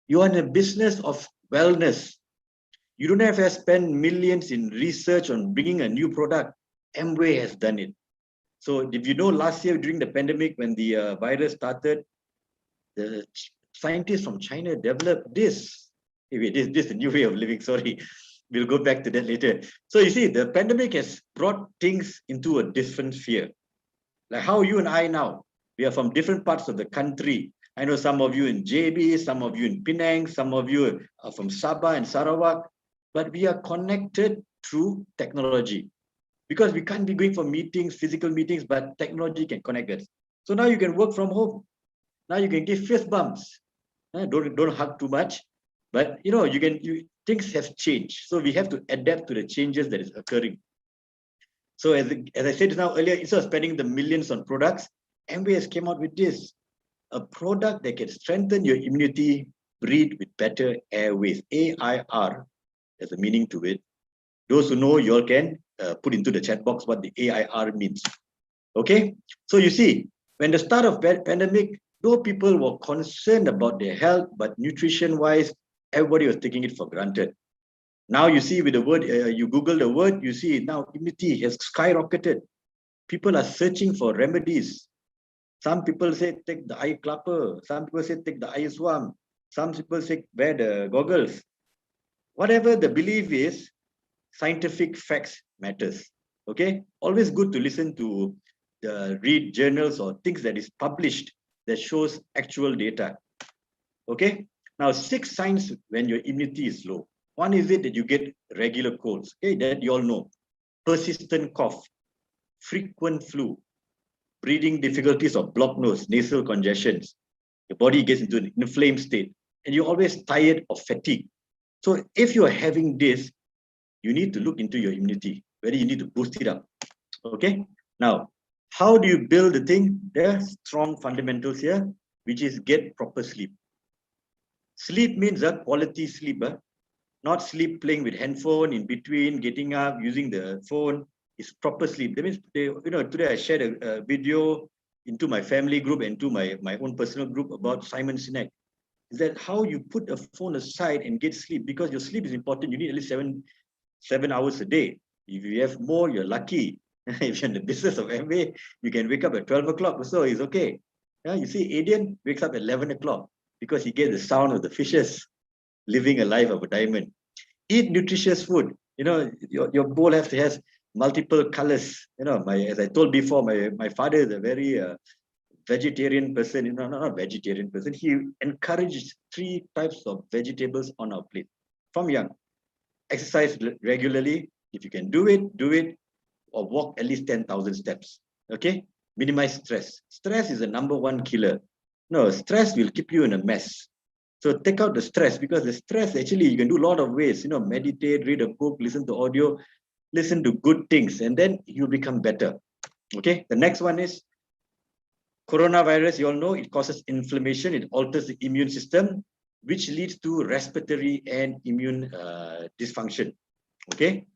you are in a business of wellness. You don't have to spend millions in research on bringing a new product. Amway has done it. So if you know, last year during the pandemic, when the virus started, the scientists from China developed this. This is a new way of living, sorry. We'll go back to that later. So you see, the pandemic has brought things into a different sphere. Like how you and I now, we are from different parts of the country. I know some of you in JB, some of you in Penang, some of you are from Sabah and Sarawak, but we are connected through technology because we can't be going for meetings, physical meetings, but technology can connect us. So now you can work from home. Now you can give fist bumps. Don't hug too much. But things have changed. So we have to adapt to the changes that is occurring. So as I said now earlier, instead of spending the millions on products, Amway has came out with this, a product that can strengthen your immunity, breathe with better airways. AIR, there's a meaning to it. Those who know, you all can put into the chat box what the AIR means. Okay, so you see, when the start of pandemic, though people were concerned about their health, but nutrition-wise, everybody was taking it for granted. Now you see with the word, you Google the word, you see now immunity has skyrocketed. People are searching for remedies. Some people say take the eye clapper. Some people say take the eye swam. Some people say wear the goggles. Whatever the belief is, scientific facts matters. Okay, always good to listen to read journals or things that is published that shows actual data. Okay, now 6 signs when your immunity is low. One is it that you get regular colds. Okay, that you all know. Persistent cough, frequent flu, breathing difficulties or blocked nose, nasal congestions. Your body gets into an inflamed state and you're always tired or fatigued. So if you're having this, you need to look into your immunity, whether you need to boost it up. Okay, now, how do you build the thing? There are strong fundamentals here, which is get proper sleep. Sleep means a quality sleep, not sleep playing with handphone in between, getting up, using the phone. Is proper sleep. That means, today I shared a video into my family group and to my own personal group about Simon Sinek. Is that how you put a phone aside and get sleep? Because your sleep is important. You need at least 7 hours a day. If you have more, you're lucky. If you're in the business of MBA, you can wake up at 12 o'clock or so, it's okay. Yeah, you see, Adian wakes up at 11 o'clock because he gets the sound of the fishes living a life of a diamond. Eat nutritious food. Your bowl has to have multiple colors. As I told before, my father is a very vegetarian person. Not vegetarian person. He encouraged 3 types of vegetables on our plate from young. Exercise regularly. If you can do it, or walk at least 10,000 steps. Okay, minimize stress. Stress is the #1 killer. No, stress will keep you in a mess. So take out the stress, because the stress actually you can do a lot of ways. Meditate, read a book, listen to audio, listen to good things, and then you become better. Okay, the next one is coronavirus. You all know it causes inflammation. It alters the immune system, which leads to respiratory and immune dysfunction. Okay,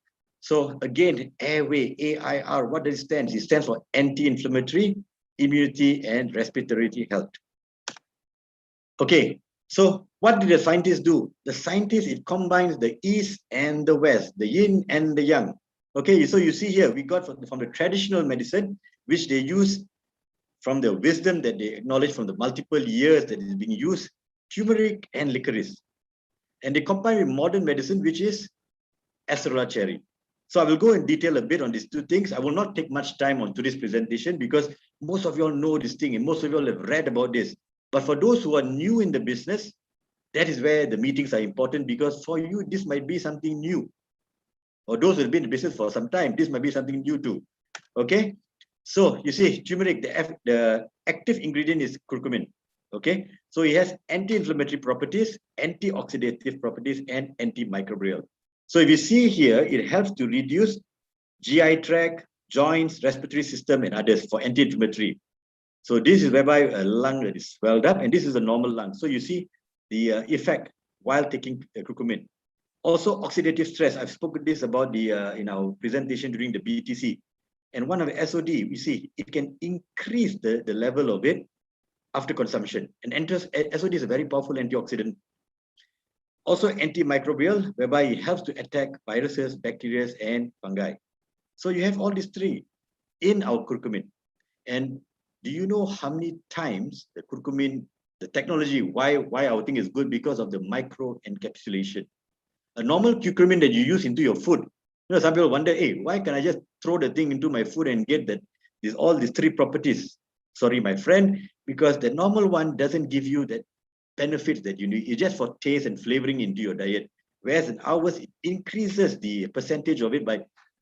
so again, airway, AIR, what does it stand? It stands for anti-inflammatory, immunity, and respiratory health. Okay, so what did the scientists do? The scientists, it combines the East and the West, the yin and the yang. Okay, so you see here, we got from the traditional medicine, which they use from the wisdom that they acknowledge from the multiple years that is being used, turmeric and licorice. And they combine with modern medicine, which is acerola cherry. So I will go in detail a bit on these 2 things. I will not take much time on today's presentation because most of you all know this thing and most of you all have read about this. But for those who are new in the business, that is where the meetings are important, because for you, this might be something new. Or those who have been in business for some time, this might be something new too. Okay, so you see, turmeric, the active ingredient is curcumin. Okay, so it has anti-inflammatory properties, antioxidative properties, and antimicrobial. So if you see here, it helps to reduce GI tract, joints, respiratory system, and others for anti-inflammatory. So this is whereby a lung that is swelled up, and this is a normal lung. So you see the effect while taking curcumin. Also, oxidative stress. I've spoken this about in our presentation during the BTC. And one of the SOD, we see it can increase the level of it after consumption. And SOD is a very powerful antioxidant. Also antimicrobial, whereby it helps to attack viruses, bacteria, and fungi. So you have all these 3 in our curcumin. And do you know how many times the curcumin, the technology, why our thing is good? Because of the micro encapsulation. A normal curcumin that you use into your food, some people wonder, hey, why can I just throw the thing into my food and get that all these 3 properties? Sorry, my friend, because the normal one doesn't give you that benefits that you need. It's just for taste and flavoring into your diet. Whereas in ours, it increases the percentage of it by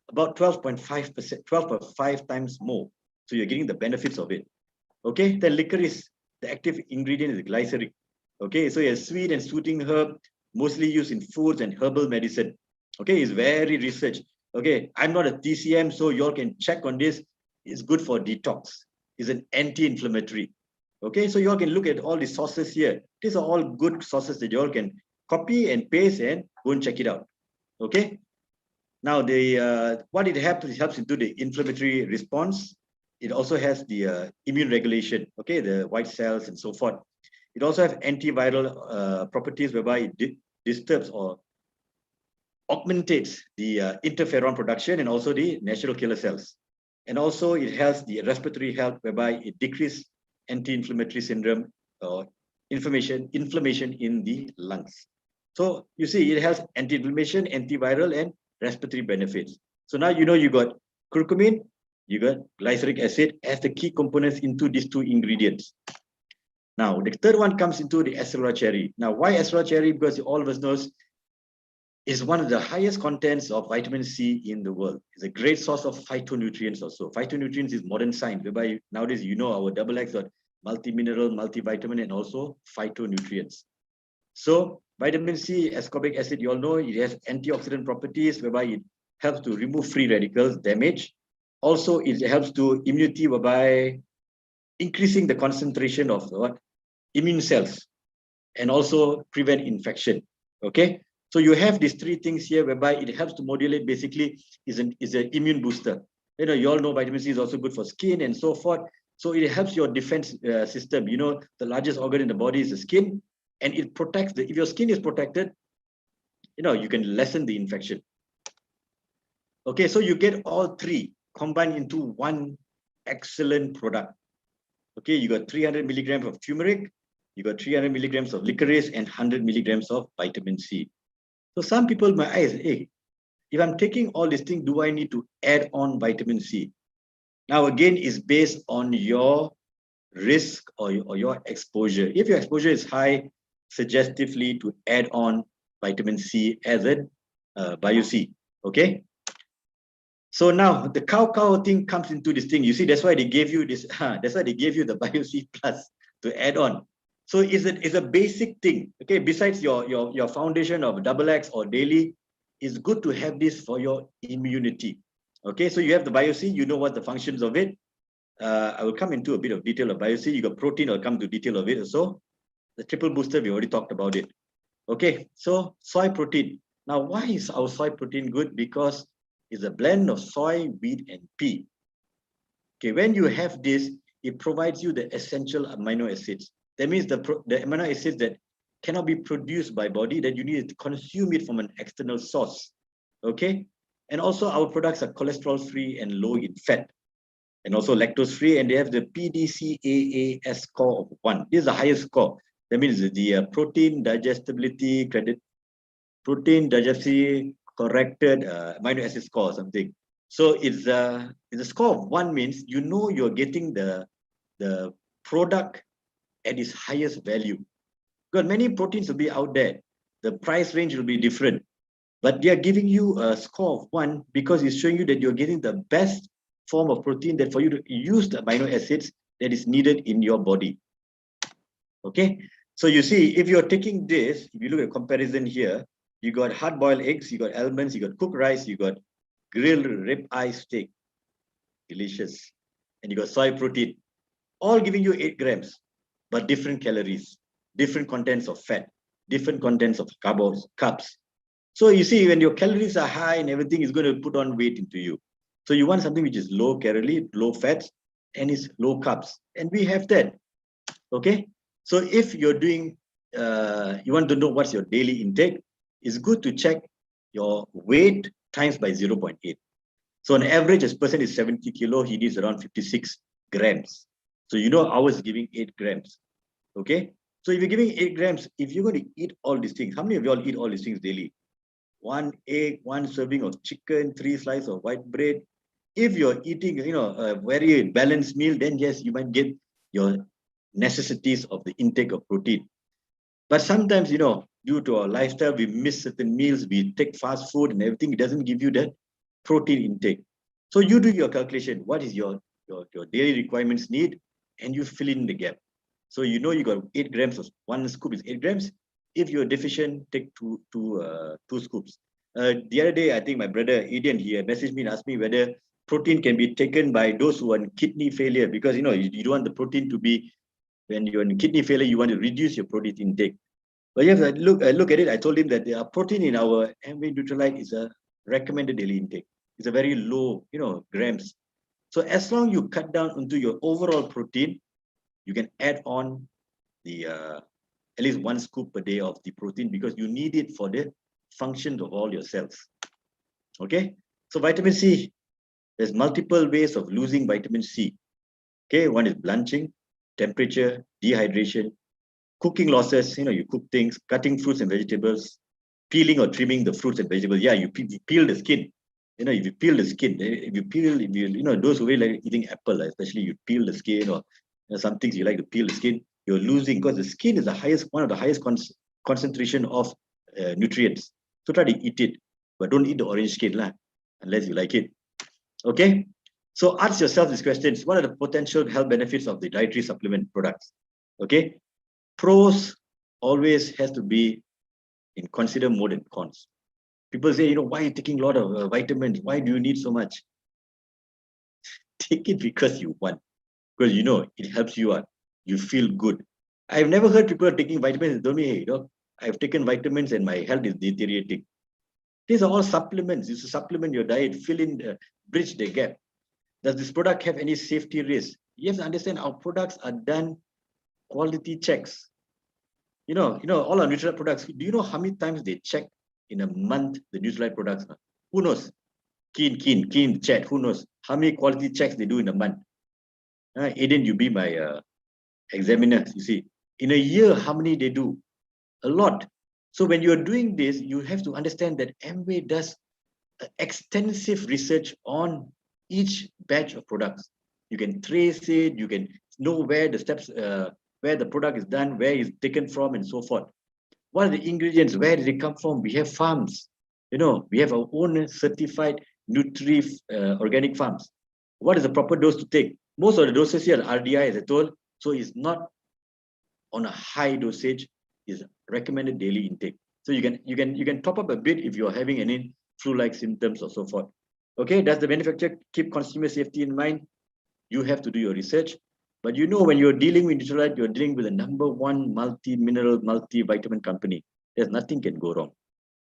about 12.5%, 12.5 times more. So you're getting the benefits of it. Okay, then licorice, the active ingredient is glyceric. Okay, so it's sweet and soothing herb, mostly used in foods and herbal medicine. Okay, it's very researched. Okay, I'm not a TCM, so you all can check on this. It's good for detox. It's an anti-inflammatory. Okay, so you all can look at all the sources here. These are all good sources that you all can copy and paste and go and check it out. Okay. Now, what it helps into the inflammatory response. It also has the immune regulation. Okay, the white cells and so forth. It also has antiviral properties whereby it disturbs or augmentates the interferon production and also the natural killer cells. And also it has the respiratory health whereby it decreases anti-inflammatory syndrome or inflammation in the lungs. So you see, it has anti-inflammation, antiviral, and respiratory benefits. So now you know you got curcumin, you got glyceric acid as the key components into these two ingredients. Now the third one comes into the acerola cherry. Now why acerola cherry? Because all of us knows is one of the highest contents of vitamin C in the world. It's a great source of phytonutrients also. Phytonutrients is modern science, whereby nowadays you know our double X got multi-mineral, multivitamin, and also phytonutrients. So vitamin C, ascorbic acid, you all know it has antioxidant properties, whereby it helps to remove free radicals damage. Also, it helps to immunity, whereby increasing the concentration of what immune cells, and also prevent infection. Okay. So you have these three things here, whereby it helps to modulate. Basically, is an immune booster. You know, you all know vitamin C is also good for skin and so forth. So it helps your defense system. You know, the largest organ in the body is the skin, and it protects if your skin is protected, you know, you can lessen the infection. Okay, so you get all three combined into one excellent product. Okay, you got 300 milligrams of turmeric, you got 300 milligrams of licorice, and 100 milligrams of vitamin C. So some people might ask, hey, if I'm taking all these things, do I need to add on vitamin C? Now, again, it's based on your risk or your exposure. If your exposure is high, suggestively to add on vitamin C as a bio-C, okay? So now the cow thing comes into this thing. You see, that's why they gave you this, that's why they gave you the bio-C plus to add on. So it's a basic thing, okay? Besides your foundation of double X or daily, it's good to have this for your immunity. Okay, so you have the bio-C, you know what the functions of it. I will come into a bit of detail of bio-C. You got protein, I'll come to detail of it also. The triple booster, we already talked about it. Okay, so soy protein. Now, why is our soy protein good? Because it's a blend of soy, wheat, and pea. Okay, when you have this, it provides you the essential amino acids. That means the amino acids that cannot be produced by body, that you need to consume it from an external source. Okay, and also our products are cholesterol-free and low in fat, and also lactose-free, and they have the PDCAAS score of 1. This is the highest score. That means the protein digestibility corrected amino acid score or something. So it's a score of 1 means you know you're getting the product at its highest value. Because many proteins will be out there. The price range will be different. But they are giving you a score of 1 because it's showing you that you're getting the best form of protein that for you to use the amino acids that is needed in your body. Okay. So you see, if you're taking this, if you look at comparison here, you got hard-boiled eggs, you got almonds, you got cooked rice, you got grilled ribeye steak. Delicious. And you got soy protein. All giving you 8 grams, but different calories, different contents of fat, different contents of carbs. So you see, when your calories are high and everything is going to put on weight into you. So you want something which is low calorie, low fats, and is low carbs. And we have that. Okay. So if you're doing, you want to know what's your daily intake, it's good to check your weight times by 0.8. So on average, as person is 70 kilo, he needs around 56 grams. So you know ours is giving 8 grams. Okay. So if you're giving 8 grams, if you're going to eat all these things, how many of you all eat all these things daily? 1 egg, 1 serving of chicken, 3 slices of white bread. If you're eating, you know, a very balanced meal, then yes, you might get your necessities of the intake of protein. But sometimes, you know, due to our lifestyle, we miss certain meals, we take fast food and everything, it doesn't give you that protein intake. So you do your calculation, what is your daily requirements need, and you fill in the gap. So you know you got 8 grams of 1 scoop is 8 grams. If you're deficient, take two scoops. The other day, I think my brother Eden here messaged me and asked me whether protein can be taken by those who are in kidney failure, because you don't want the protein to be, when you're in kidney failure, you want to reduce your protein intake. But you have to look at it. I told him that the protein in our Amway Nutrilite is a recommended daily intake. It's a very low, grams. So as long you cut down into your overall protein, you can add on the at least 1 scoop per day of the protein, because you need it for the functions of all your cells. Okay, so vitamin C, there's multiple ways of losing vitamin C. Okay, one is blanching, temperature, dehydration, cooking losses. You cook things, cutting fruits and vegetables, peeling or trimming the fruits and vegetables. Yeah, you peel the skin. If you peel the skin, those who really like eating apple, especially you peel the skin, or some things you like to peel the skin, you're losing, because the skin is one of the highest concentration of nutrients. So try to eat it, but don't eat the orange skin unless you like it. Okay, so ask yourself these questions. What are the potential health benefits of the dietary supplement products? Okay, pros always has to be in consider more than cons. People say, why are you taking a lot of vitamins? Why do you need so much? Take it because you want, because it helps you out. You feel good. I've never heard people are taking vitamins and tell me, hey, I've taken vitamins and my health is deteriorating. These are all supplements. You supplement your diet, fill in, bridge the gap. Does this product have any safety risk? You have to understand our products are done quality checks. All our Nutrilite products, do you know how many times they check in a month the Nutrilite products? Who knows? Keen chat. Who knows how many quality checks they do in a month? Aiden, you be my examiner. You see, in a year, how many they do? A lot. So when you're doing this, you have to understand that Amway does extensive research on each batch of products. You can trace it. You can know where the steps, where the product is done, where it's taken from, and so forth. What are the ingredients? Where did it come from? We have farms. We have our own certified organic farms. What is the proper dose to take? Most of the doses here are RDI, as I told, so it's not on a high dosage. Is recommended daily intake. So you can top up a bit if you're having any flu-like symptoms or so forth. Okay, does the manufacturer keep consumer safety in mind? You have to do your research. But when you're dealing with Nutrilite, you're dealing with the #1 multi-mineral, multi-vitamin company. There's nothing can go wrong.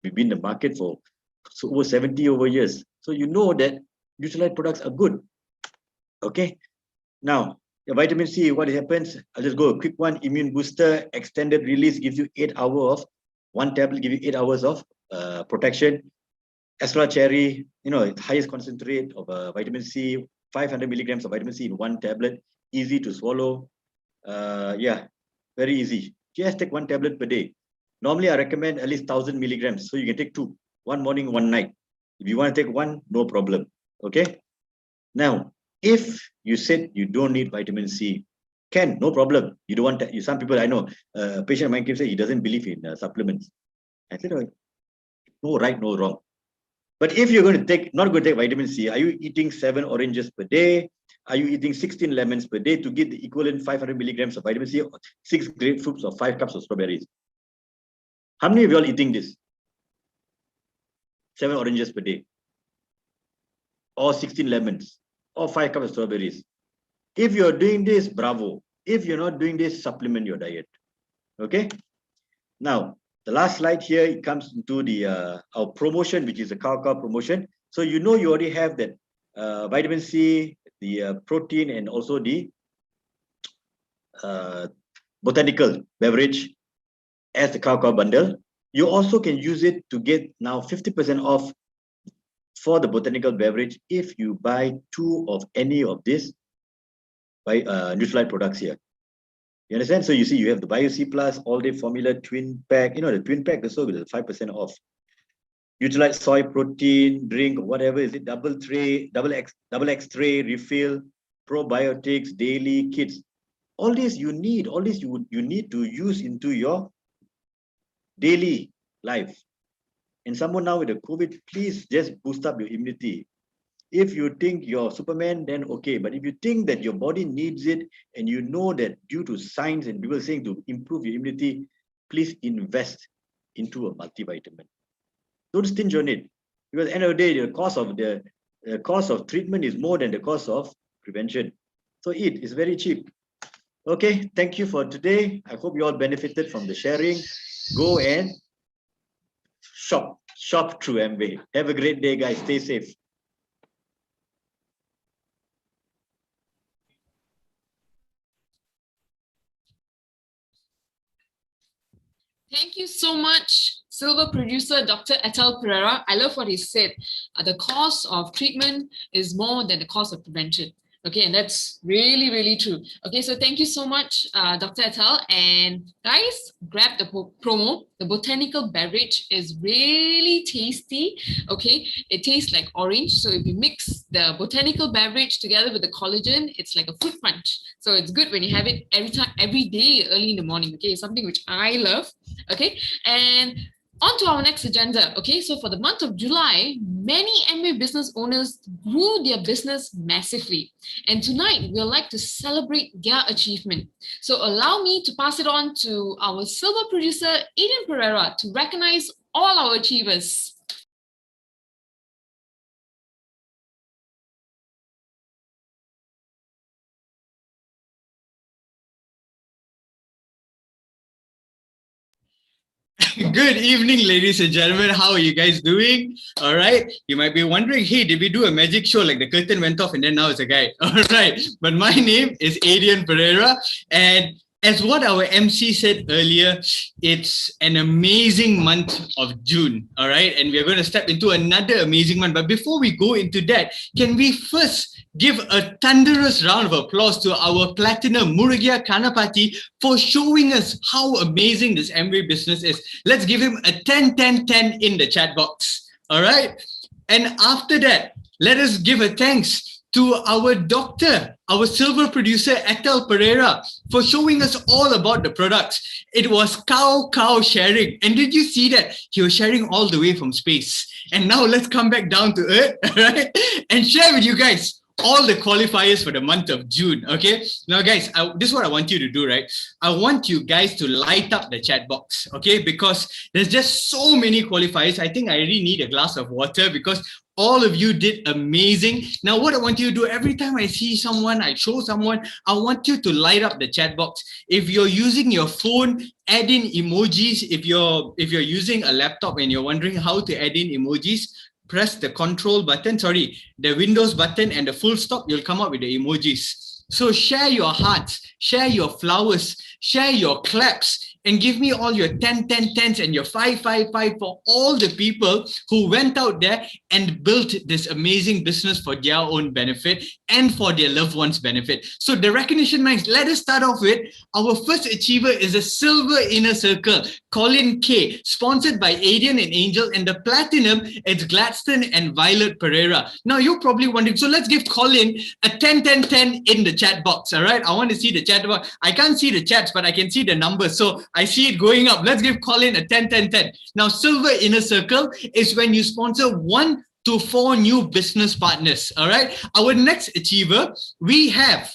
We've been in the market for over 70 years. So you know that Nutrilite products are good. Okay, now the vitamin C, what happens? I'll just go a quick one. Immune booster, extended release, gives you 8 hours of, one tablet give you 8 hours of protection. Extra cherry, it's highest concentrate of vitamin C, 500 milligrams of vitamin C in one tablet, easy to swallow. Yeah, very easy. Just take 1 tablet per day. Normally, I recommend at least 1,000 milligrams. So you can take 2, one morning, one night. If you want to take 1, no problem. Okay. Now, if you said you don't need vitamin C, no problem. You don't want that. Some people I know, a patient of mine keeps saying he doesn't believe in supplements. I said, no right, no wrong. But if you're going to not going to take vitamin C, are you eating 7 oranges per day? Are you eating 16 lemons per day to get the equivalent 500 milligrams of vitamin C, 6 grapefruits, or 5 cups of strawberries? How many of you all eating this? 7 oranges per day, or 16 lemons, or 5 cups of strawberries? If you're doing this, bravo. If you're not doing this, supplement your diet. Okay. Now, the last slide here, it comes into the our promotion, which is a cow promotion. So you already have that vitamin C, the protein, and also the botanical beverage as the cow bundle. You also can use it to get now 50% off for the botanical beverage if you buy 2 of any of this Nutrilite products here. You understand? So you see, you have the Bio C Plus, All Day Formula, Twin Pack. The Twin Pack also with 5% off. Nutrilite soy protein drink, whatever is it? Double X tray refill, probiotics, daily kits. All this you need. All this you need to use into your daily life. And someone now with the COVID, please just boost up your immunity. If you think you're Superman, then okay. But if you think that your body needs it, and you know that due to science and people saying to improve your immunity, please invest into a multivitamin. Don't stinge on it, because at the end of the day, the cost of treatment is more than the cost of prevention. So eat, it's very cheap. Okay, thank you for today. I hope you all benefited from the sharing. Go and shop through Amway. Have a great day, guys. Stay safe. Thank you so much, Silver producer Dr. Atal Pereira. I love what he said. The cost of treatment is more than the cost of prevention. Okay, and that's really, really true. Okay, so thank you so much, Dr. Atal. And guys, grab the promo. The botanical beverage is really tasty. Okay, it tastes like orange. So if you mix the botanical beverage together with the collagen, it's like a fruit punch. So it's good when you have it every day, early in the morning. Okay, something which I love. Okay, and on to our next agenda. Okay, so for the month of July, many Amway business owners grew their business massively. And tonight, we'd like to celebrate their achievement. So allow me to pass it on to our silver producer, Adrian Pereira, to recognize all our achievers. Good evening, ladies and gentlemen. How are you guys doing? All right. You might be wondering, hey, did we do a magic show like the curtain went off and then now it's a guy? All right. But my name is Adrian Pereira. And as what our MC said earlier, it's an amazing month of June. All right. And we're going to step into another amazing month. But before we go into that, can we first give a thunderous round of applause to our Platinum Murugia Kanapati for showing us how amazing this Amway business is. Let's give him a 10, 10, 10 in the chat box. All right. And after that, let us give a thanks to our doctor, our silver producer, Atal Pereira, for showing us all about the products. It was cow sharing. And did you see that? He was sharing all the way from space. And now let's come back down to earth, right? And share with you guys all the qualifiers for the month of June, okay? Now, guys, this is what I want you to do, right? I want you guys to light up the chat box, okay? Because there's just so many qualifiers. I think I really need a glass of water because all of you did amazing. Now, what I want you to do, every time I see someone, I show someone, I want you to light up the chat box. If you're using your phone, add in emojis. If you're using a laptop and you're wondering how to add in emojis, press the control button, the Windows button and the full stop, you'll come up with the emojis. So share your hearts, share your flowers, share your claps, and give me all your 10, 10, 10s and your 5, 5, 5 for all the people who went out there and built this amazing business for their own benefit and for their loved ones' benefit. So the recognition marks, let us start off with our first achiever is a silver inner circle, Colin K, sponsored by Adrian and Angel, and the platinum, it's Gladstone and Violet Pereira. Now you're probably wondering, so let's give Colin a 10, 10, 10 in the chat box, all right? I want to see the chat box. I can't see the chats, but I can see the numbers. So I see it going up. Let's give Colin a 10, 10, 10. Now, silver inner circle is when you sponsor 1 to 4 new business partners. All right. Our next achiever, we have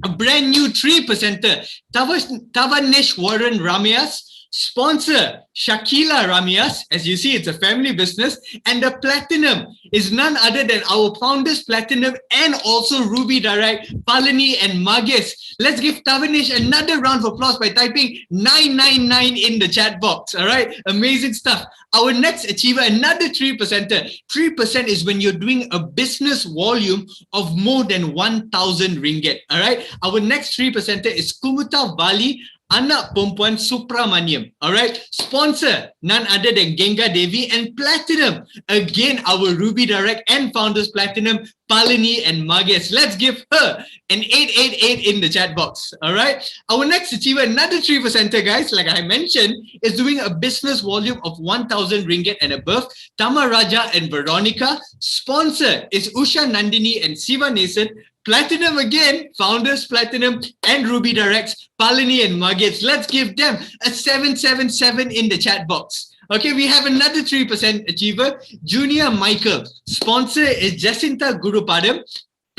a brand new 3%er, Tavanesh Warren Ramias, sponsor Shakila Ramias. As you see, it's a family business. And the platinum is none other than our founders platinum and also Ruby Direct, Palani and Mages. Let's give Tavanesh another round of applause by typing 999 in the chat box. All right, amazing stuff. Our next achiever, another 3%er. 3% is when you're doing a business volume of more than 1,000 ringgit. All right, our next 3%er is Kumuta Bali Anak Perempuan Supramaniam. All right. Sponsor none other than Genga Devi, and platinum. Again, our Ruby Direct and Founders Platinum, Palani and Mages. Let's give her an 888 in the chat box. All right. Our next achiever, another 3%er, guys, like I mentioned, is doing a business volume of 1,000 ringgit and above. Tama Raja and Veronica. Sponsor is Usha Nandini and Siva Nason. Platinum again, Founders Platinum and Ruby Directs, Palani and Mages. Let's give them a 777 in the chat box. Okay, we have another 3% achiever, Junior Michael. Sponsor is Jacinta Gurupadam.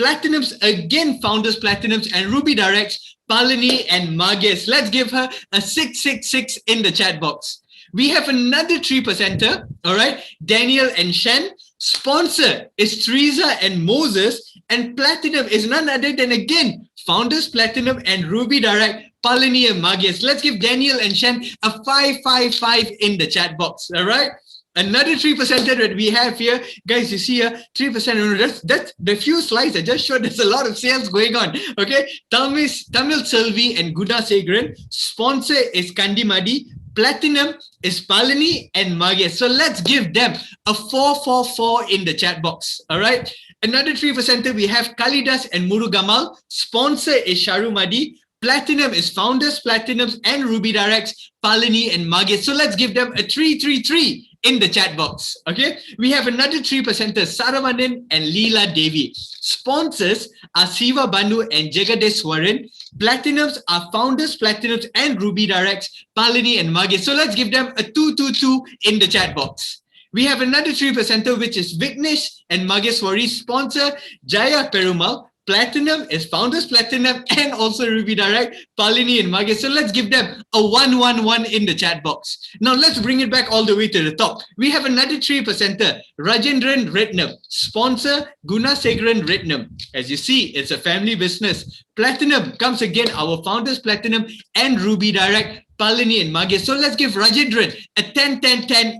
Platinums, again, Founders Platinums and Ruby Directs, Palani and Marges. Let's give her a 666 in the chat box. We have another 3%er, all right, Daniel and Shen. Sponsor is Teresa and Moses, and Platinum is none other than, again, Founders Platinum and Ruby Direct, Palani and Marges. Let's give Daniel and Shen a 555 in the chat box, all right? Another 3%er that we have here, guys, you see here, 3%. That's the few slides I just showed. There's a lot of sales going on. Okay, Tamil Selvi and Guna Segran. Sponsor is Kandimadi. Platinum is Palani and Marges. So let's give them a 444 in the chat box. All right. Another 3%er, we have Kalidas and Murugamal. Sponsor is Sharumadi. Platinum is Founders Platinums and Ruby Directs, Palani and Marges. So let's give them a 333 in the chat box. Okay, we have another 3%er, Saravanan and Leela Devi. Sponsors are Siva Banu and Jagadeswaran. Platinums are Founders Platinums and Ruby Directs, Palani and Marges. So let's give them a 222 in the chat box. We have another 3%er, which is Vignesh and Mageswari. Sponsor Jaya Perumal. Platinum is Founders Platinum and also Ruby Direct, Palani and Marges. So let's give them a 111 in the chat box. Now let's bring it back all the way to the top. We have another 3%er, Rajendran Retnam. Sponsor Guna Segran Retnam. As you see, it's a family business. Platinum comes again, our Founders Platinum and Ruby Direct, Palani and Marges. So let's give Rajendran a 10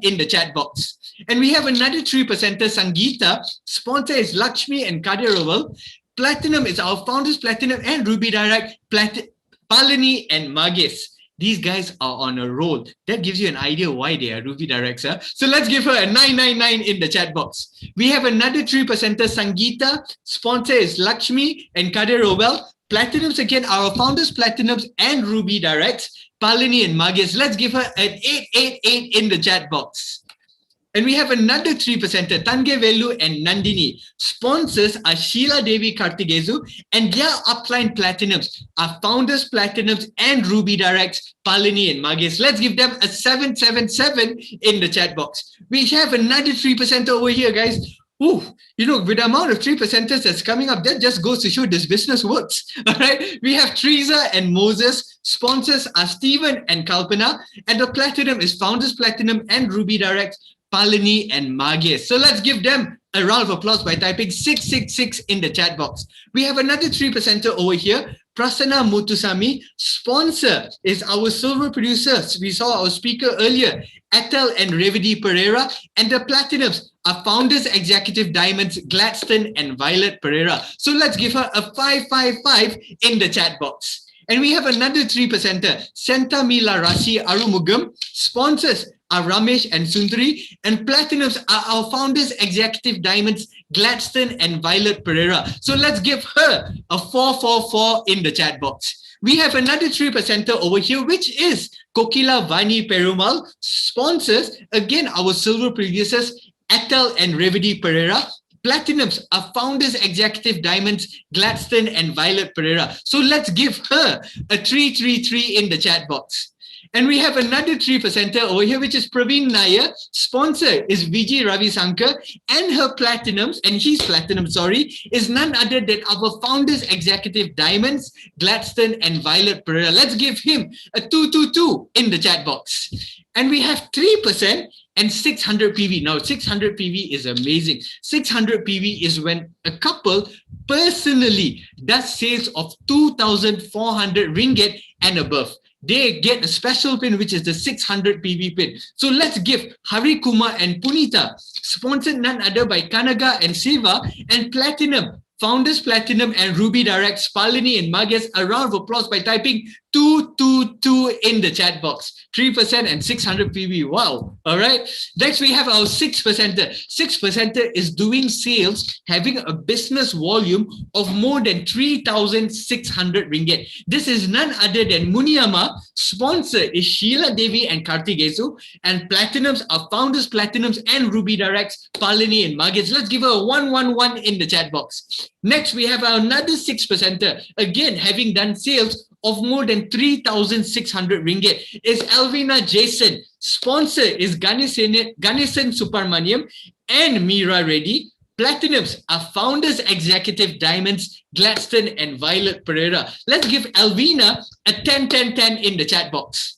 in the chat box. And we have another 3%er, Sangeeta. Sponsor is Lakshmi and Kadiroval. Platinum is our Founders Platinum and Ruby Direct, Palani and Marges. These guys are on a roll. That gives you an idea why they are Ruby Directs. Huh? So let's give her a 999 in the chat box. We have another 3%er, Sangeeta. Sponsor is Lakshmi and Kadir Robel. Platinums again, our Founders Platinums and Ruby Directs, Palani and Marges. Let's give her an 888 in the chat box. And we have another 3%er, Tange Velu and Nandini. Sponsors are Sheila Devi Kartigesu, and their upline platinums are Founders Platinums and Ruby Directs, Palani and Marges. Let's give them a 777 in the chat box. We have another 3%er over here, guys. Ooh, you know, with the amount of 3%ers that's coming up, that just goes to show this business works. All right. We have Teresa and Moses. Sponsors are Stephen and Kalpana, and the platinum is Founders Platinum and Ruby Direct, Palani and Marges. So let's give them a round of applause by typing 666 in the chat box. We have another 3%er over here, Prasanna Muthusamy. Sponsor is our silver producers. We saw our speaker earlier, Atal and Revati Pereira. And the platinums are Founders Executive Diamonds, Gladstone and Violet Pereira. So let's give her a 555 in the chat box. And we have another 3%er, Santa Mila Rasi Arumugam. Sponsors are Ramesh and Sundari, and platinums are our Founders Executive Diamonds, Gladstone and Violet Pereira. So let's give her a 444 in the chat box. We have another 3%er over here, which is Kokila Vani Perumal. Sponsors, again, our silver producers, Atal and Revati Pereira. Platinums are Founders Executive Diamonds, Gladstone and Violet Pereira. So let's give her a 333 in the chat box. And we have another 3%er over here, which is Praveen Nair. Sponsor is Vijay Ravi Sankar, and her platinums, and his platinum, sorry, is none other than our Founders Executive Diamonds, Gladstone and Violet Pereira. Let's give him a 222 in the chat box. And we have 3% and 600 PV. Now, 600 PV is amazing. 600 PV is when a couple personally does sales of 2,400 ringgit and above. They get a special pin, which is the 600 PV pin. So let's give Hari Kumar and Punita, sponsored none other by Kanaga and Siva, and Platinum, Founders Platinum and Ruby Direct, Palani and Marges, a round of applause by typing 222 in the chat box. 3% and 600 PV. Wow. All right. Next, we have our 6%er. 6%er is doing sales, having a business volume of more than 3,600 ringgit. This is none other than Muniyama. Sponsor is Sheila Devi and Kartigesu, and platinums are Founders Platinums and Ruby Directs, Palani and Marges. Let's give her a 111 in the chat box. Next, we have another 6%er. Again, having done sales of more than 3,600 ringgit is Alvina Jason. Sponsor is Ganesan Suparmaniam and Meera Reddy. Platinums are Founders Executive Diamonds, Gladstone and Violet Pereira. Let's give Alvina a 10-10-10 in the chat box.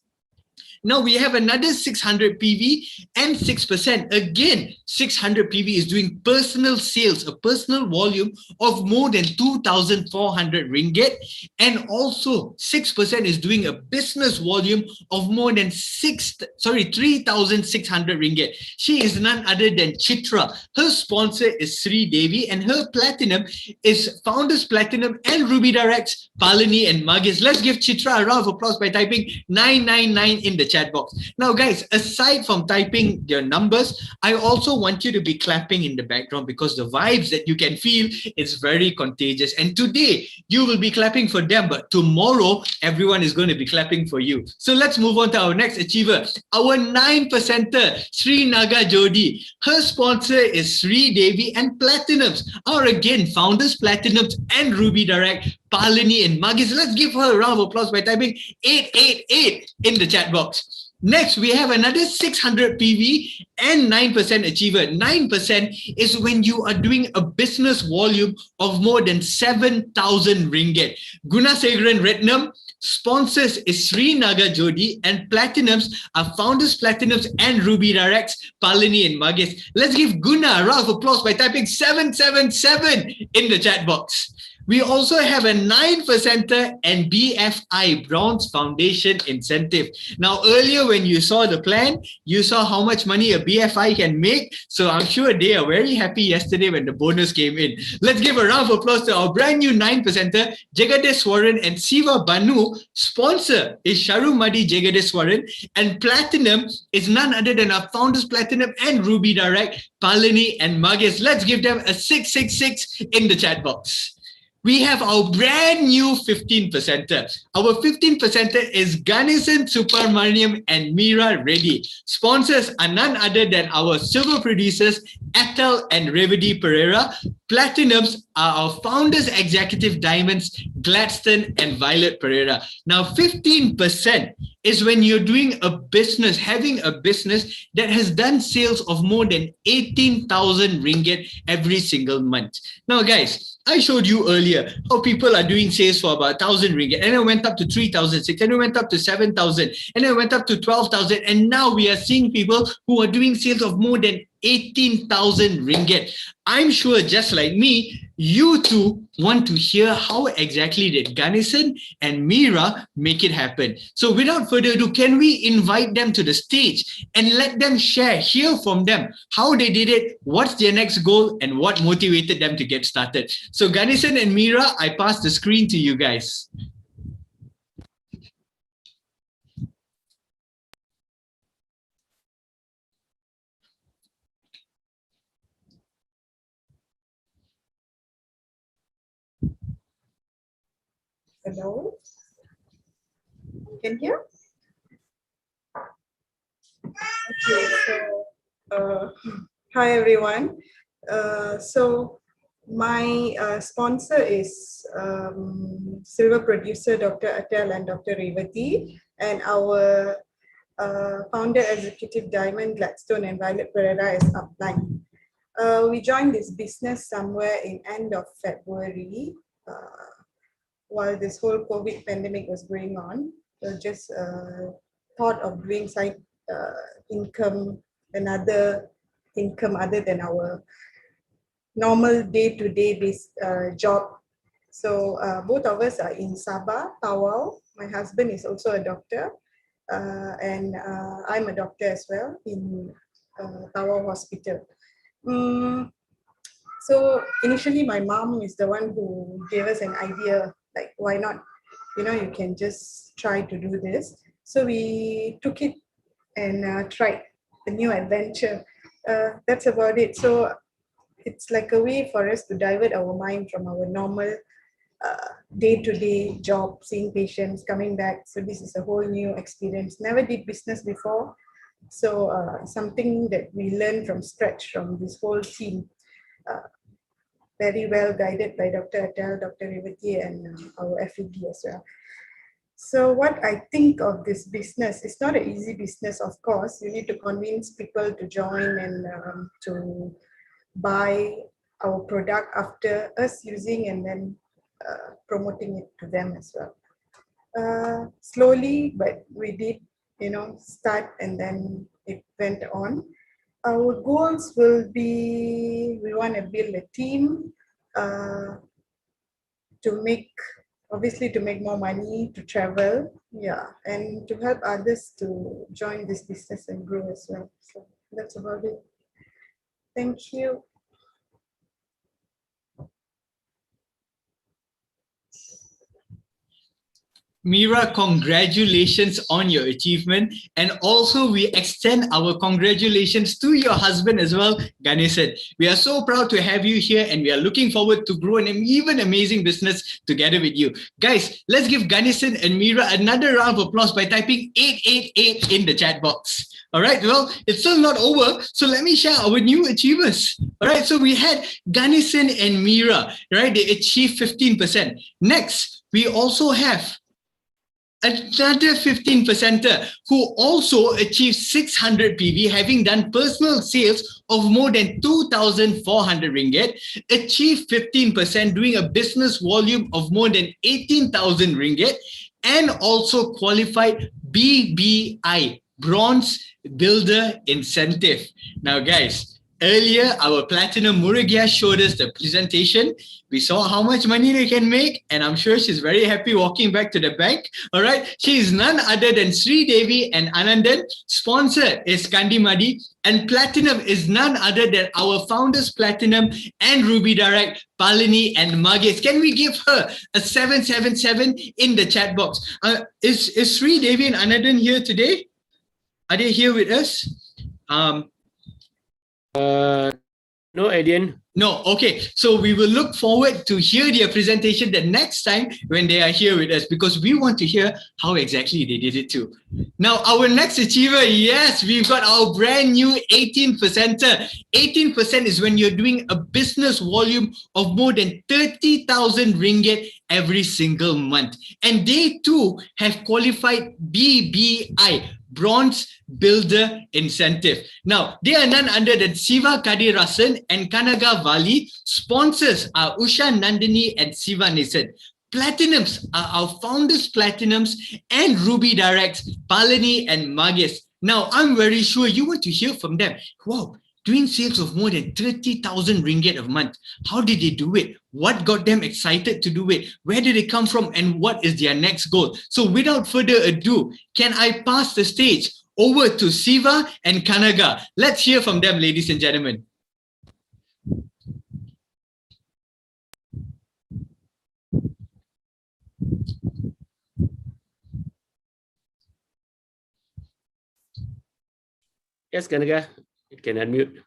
Now we have another 600 PV and 6%. Again, 600 PV is doing personal sales, a personal volume of more than 2,400 ringgit. And also 6% is doing a business volume of more than 3,600 ringgit. She is none other than Chitra. Her sponsor is Sri Devi and her platinum is Founders Platinum and Ruby Directs, Palani and Magis. Let's give Chitra a round of applause by typing 999 in the chat box. Now guys, aside from typing your numbers, I also want you to be clapping in the background because the vibes that you can feel is very contagious. And today you will be clapping for them, but tomorrow everyone is going to be clapping for you. So let's move on to our next achiever, our 9%er, Sri Naga Jodi. Her sponsor is Sri Devi and Platinums are again Founders Platinums and Ruby Direct, Palani and Magis. Let's give her a round of applause by typing 888 in the chat box. Next, we have another 600 PV and 9% achiever. 9% is when you are doing a business volume of more than 7,000 ringgit. Gunasegaran Retnam sponsors is Sri Naga Jodi and Platinums are Founders Platinums and Ruby Directs, Palani and Magis. Let's give Guna a round of applause by typing 777 in the chat box. We also have a 9%er and BFI Bronze Foundation incentive. Now, earlier when you saw the plan, you saw how much money a BFI can make. So I'm sure they are very happy yesterday when the bonus came in. Let's give a round of applause to our brand new 9%er, Jagadeswaran and Siva Banu. Sponsor is Sharumadi Jagadeswaran and Platinum is none other than our Founders Platinum and Ruby Direct, Palani and Magis. Let's give them a 666 in the chat box. We have our brand new 15%er. Our 15%er is Ganesan Subramaniam and Meera Reddy. Sponsors are none other than our silver producers, Ethel and Revati Pereira. Platinums are our Founders Executive Diamonds, Gladstone and Violet Pereira. Now, 15% is when you're doing a business, having a business that has done sales of more than 18,000 ringgit every single month. Now, guys, I showed you earlier how people are doing sales for about 1,000 ringgit, and it went up to 3,006, and it went up to 7,000, and it went up to 12,000, and now we are seeing people who are doing sales of more than 18,000 ringgit. I'm sure, just like me, you too want to hear how exactly did Ganesan and Meera make it happen. So without further ado, can we invite them to the stage and let them share, hear from them, how they did it, what's their next goal, and what motivated them to get started. So Ganesan and Meera, I pass the screen to you guys. Hello, can you hear? Okay, so hi everyone. So my sponsor is silver producer Dr. Atal and Dr. Revati, and our founder executive diamond Gladstone and Violet Pereira is upline. We joined this business somewhere in end of February. While this whole COVID pandemic was going on, just thought of doing side income, another income other than our normal day-to-day job. So both of us are in Sabah, Tawau. My husband is also a doctor, and I'm a doctor as well in Tawau Hospital. So initially, my mom is the one who gave us an idea, like, why not? You know, you can just try to do this. So we took it and tried the new adventure. That's about it. So it's like a way for us to divert our mind from our normal day-to-day job, seeing patients, coming back. So this is a whole new experience. Never did business before. So something that we learned from scratch from this whole team. Very well guided by Dr. Atal, Dr. Revati, and our FED as well. So what I think of this business, it's not an easy business, of course. You need to convince people to join and to buy our product after us using and then promoting it to them as well. Slowly, but we did, start and then it went on. Our goals will be, we want to build a team obviously to make more money, to travel, and to help others to join this business and grow as well. So that's about it. Thank you. Mira, congratulations on your achievement. And also we extend our congratulations to your husband as well, Ganesan. We are so proud to have you here and we are looking forward to grow an even amazing business together with you. Guys, let's give Ganesan and Mira another round of applause by typing 888 in the chat box. All right, well, it's still not over. So let me share our new achievers. All right, so we had Ganesan and Mira, right? They achieved 15%. Next, we also have another 15%er who also achieved 600 PV, having done personal sales of more than 2,400 ringgit, achieved 15%, doing a business volume of more than 18,000 ringgit, and also qualified BBI, Bronze Builder Incentive. Now, guys, earlier, our Platinum Murugia showed us the presentation. We saw how much money they can make, and I'm sure she's very happy walking back to the bank. All right, she is none other than Sri Devi and Anandan. Sponsor is Kandi Madi, and Platinum is none other than our founders Platinum and Ruby Direct, Palini and Magis. Can we give her a 777 in the chat box? Is Sri Devi and Anandan here today? Are they here with us? No, Adrian. No, okay. So we will look forward to hear their presentation the next time when they are here with us, because we want to hear how exactly they did it too. Now, our next achiever, yes, we've got our brand new 18%er. 18% is when you're doing a business volume of more than 30,000 ringgit every single month. And they too have qualified BBI, Bronze Builder Incentive. Now, they are none other than Siva Kadirasan and Kanaga Vali. Sponsors are Usha Nandini and Siva Nisan. Platinums are our founders Platinums and Ruby Directs, Palani and Magis. Now, I'm very sure you want to hear from them. Wow, doing sales of more than 30,000 ringgit a month. How did they do it? What got them excited to do it? Where did it come from? And what is their next goal? So without further ado, can I pass the stage over to Siva and Kanaga? Let's hear from them, ladies and gentlemen. Yes, Kanaga, you can unmute.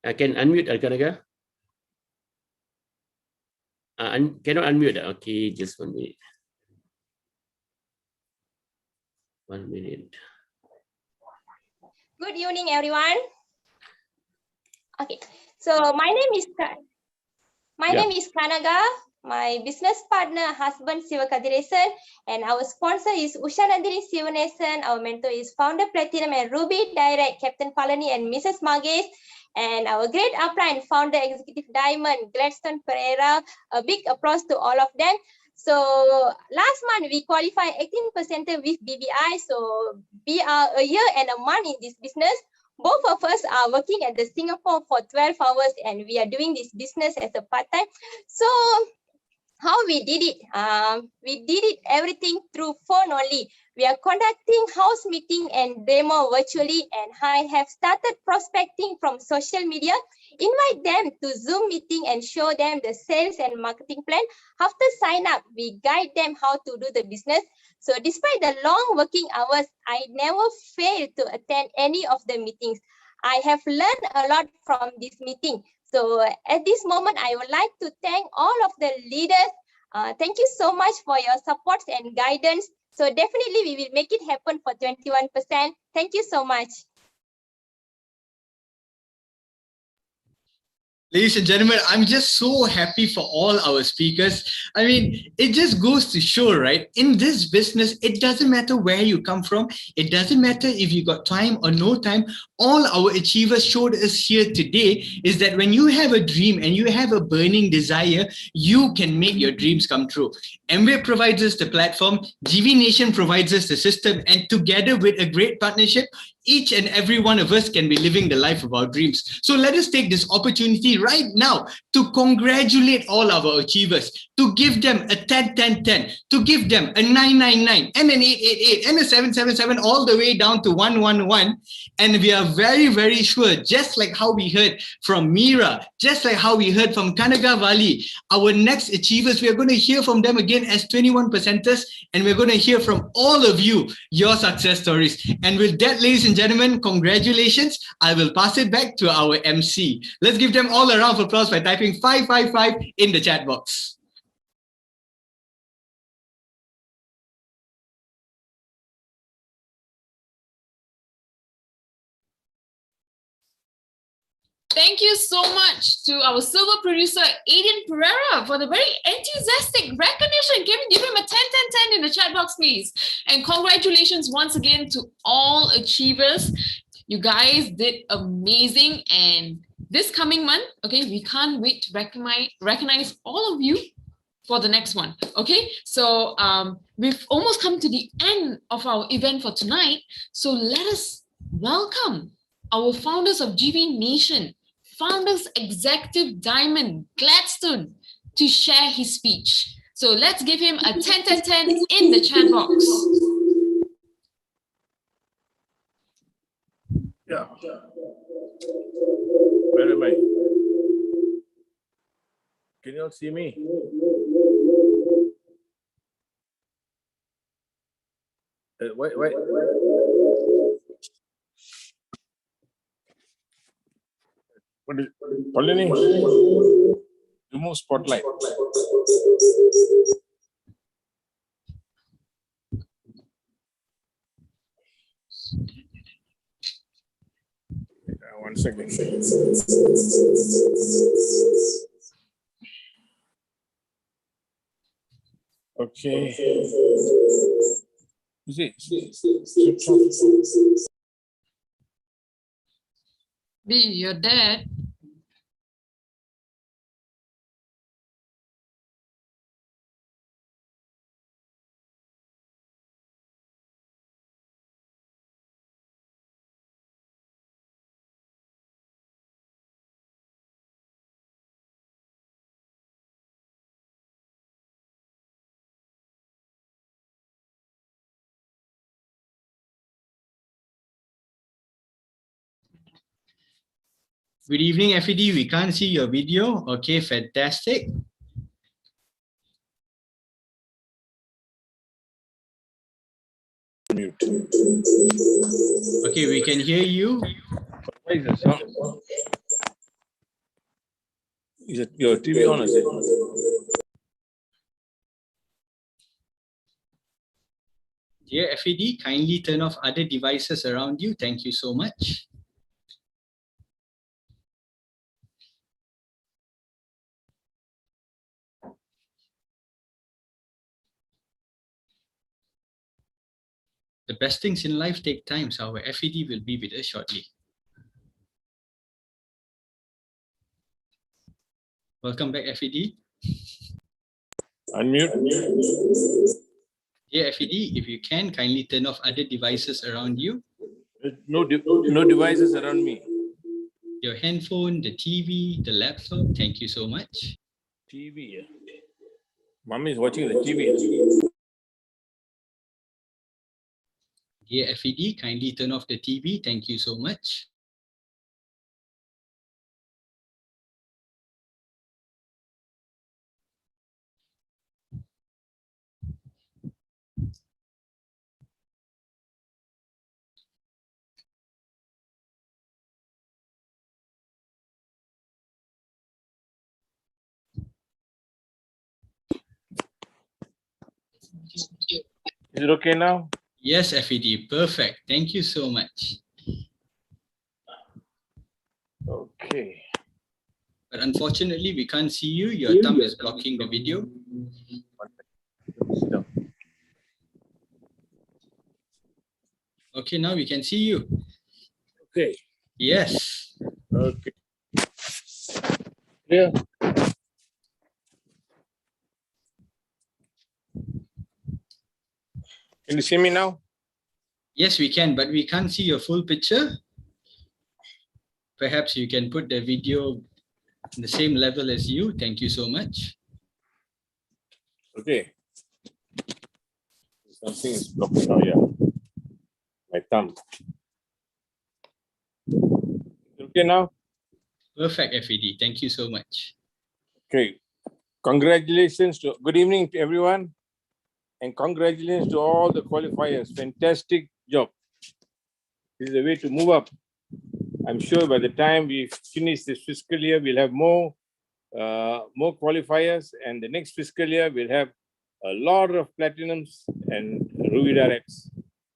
I can unmute, Kanaga. Cannot unmute. Okay, just 1 minute. 1 minute. Good evening, everyone. Okay, so my name is Kanaga. My business partner, husband Siva Kadiresan, and our sponsor is Usha Nandini Sivanesan. Our mentor is founder Platinum and Ruby Direct, Captain Palani and Mrs. Magis. And our great upline, founder executive Diamond, Gladstone Pereira. A big applause to all of them. So last month we qualified 18% with BBI. So we are a year and a month in this business. Both of us are working at the Singapore for 12 hours and we are doing this business as a part-time. So how we did it everything through phone only. We are conducting house meeting and demo virtually, and I have started prospecting from social media, invite them to Zoom meeting and show them the sales and marketing plan. After sign up, we guide them how to do the business. So despite the long working hours, I never failed to attend any of the meetings. I have learned a lot from this meeting. So at this moment, I would like to thank all of the leaders. Thank you so much for your support and guidance. So definitely we will make it happen for 21%. Thank you so much. Ladies and gentlemen, I'm just so happy for all our speakers. I mean, it just goes to show, right? In this business, it doesn't matter where you come from. It doesn't matter if you got time or no time. All our achievers showed us here today is that when you have a dream and you have a burning desire, you can make your dreams come true. MWay provides us the platform, GV Nation provides us the system, and together with a great partnership, each and every one of us can be living the life of our dreams. So let us take this opportunity right now to congratulate all our achievers, to give them a 10, 10, 10, to give them a 999 and an 888 and a 777 all the way down to 111. And we are very, very sure, just like how we heard from Mira, just like how we heard from Kanagavali, our next achievers, we are going to hear from them again as 21 percenters, and we're going to hear from all of you, your success stories. And with that, ladies and gentlemen, congratulations. I will pass it back to our MC. Let's give them all a round of applause by typing 555 in the chat box. Thank you so much to our silver producer, Aiden Pereira, for the very enthusiastic recognition. Give him a 10, 10, 10 in the chat box, please. And congratulations once again to all achievers. You guys did amazing. And this coming month, okay, we can't wait to recognize all of you for the next one. Okay, so we've almost come to the end of our event for tonight. So let us welcome our founders of GV Nation, Founders Executive Diamond Gladstone, to share his speech. So let's give him a 10, 10, 10 in the chat box. Yeah. Where am I? Can you all see me? Wait. What is Polini? Remove spotlight. One second. Okay. See. B, you're dead. Good evening, FED. We can't see your video. Okay, fantastic. Mute. Okay, we can hear you. Why is the sound? Is it your TV on? Is it? Dear FED, kindly turn off other devices around you. Thank you so much. The best things in life take time, so our FED will be with us shortly. Welcome back, FED. Unmute. Dear FED, if you can, kindly turn off other devices around you. No devices around me. Your handphone, the TV, the laptop. Thank you so much. TV. Mommy is watching the TV. Dear FED, kindly turn off the TV. Thank you so much. Is it okay now? Yes, FED, perfect. Thank you so much. Okay. But unfortunately, we can't see you. Your thumb is blocking the video. Okay, now we can see you. Okay. Yes. Okay. Yeah. Can you see me now? Yes, we can, but we can't see your full picture. Perhaps you can put the video in the same level as you. Thank you so much. Okay. Something is blocking. Oh, yeah. My thumb. Okay now? Perfect, FAD. Thank you so much. Okay. Congratulations to, good evening to everyone. And congratulations to all the qualifiers. Fantastic job. This is a way to move up. I'm sure by the time we finish this fiscal year, we'll have more qualifiers, and the next fiscal year we'll have a lot of platinums and ruby directs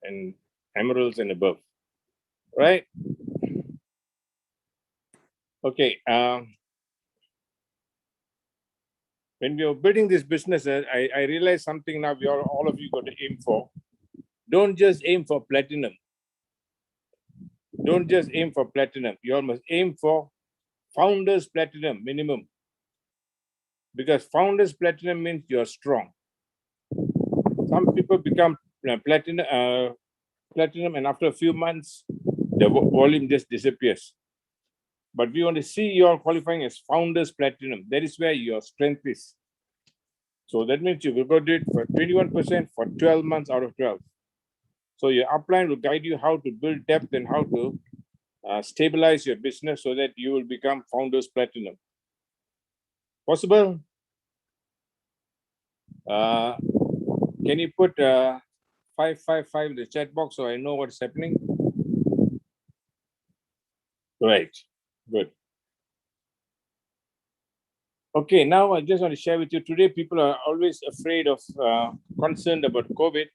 and emeralds and above. Right? Okay. When we are building this business, I realized something now. All of you got to aim for. Don't just aim for platinum. Don't just aim for platinum. You all must aim for founders platinum minimum. Because founders platinum means you're strong. Some people become platinum, and after a few months, the volume just disappears. But we want to see you all qualifying as founders platinum. That is where your strength is. So that means you will go do it for 21% for 12 months out of 12. So your upline will guide you how to build depth and how to stabilize your business so that you will become founders platinum. Possible? Can you put 555 in the chat box so I know what's happening? Right, good. Okay, now I just want to share with you, today people are always afraid of, concerned about COVID,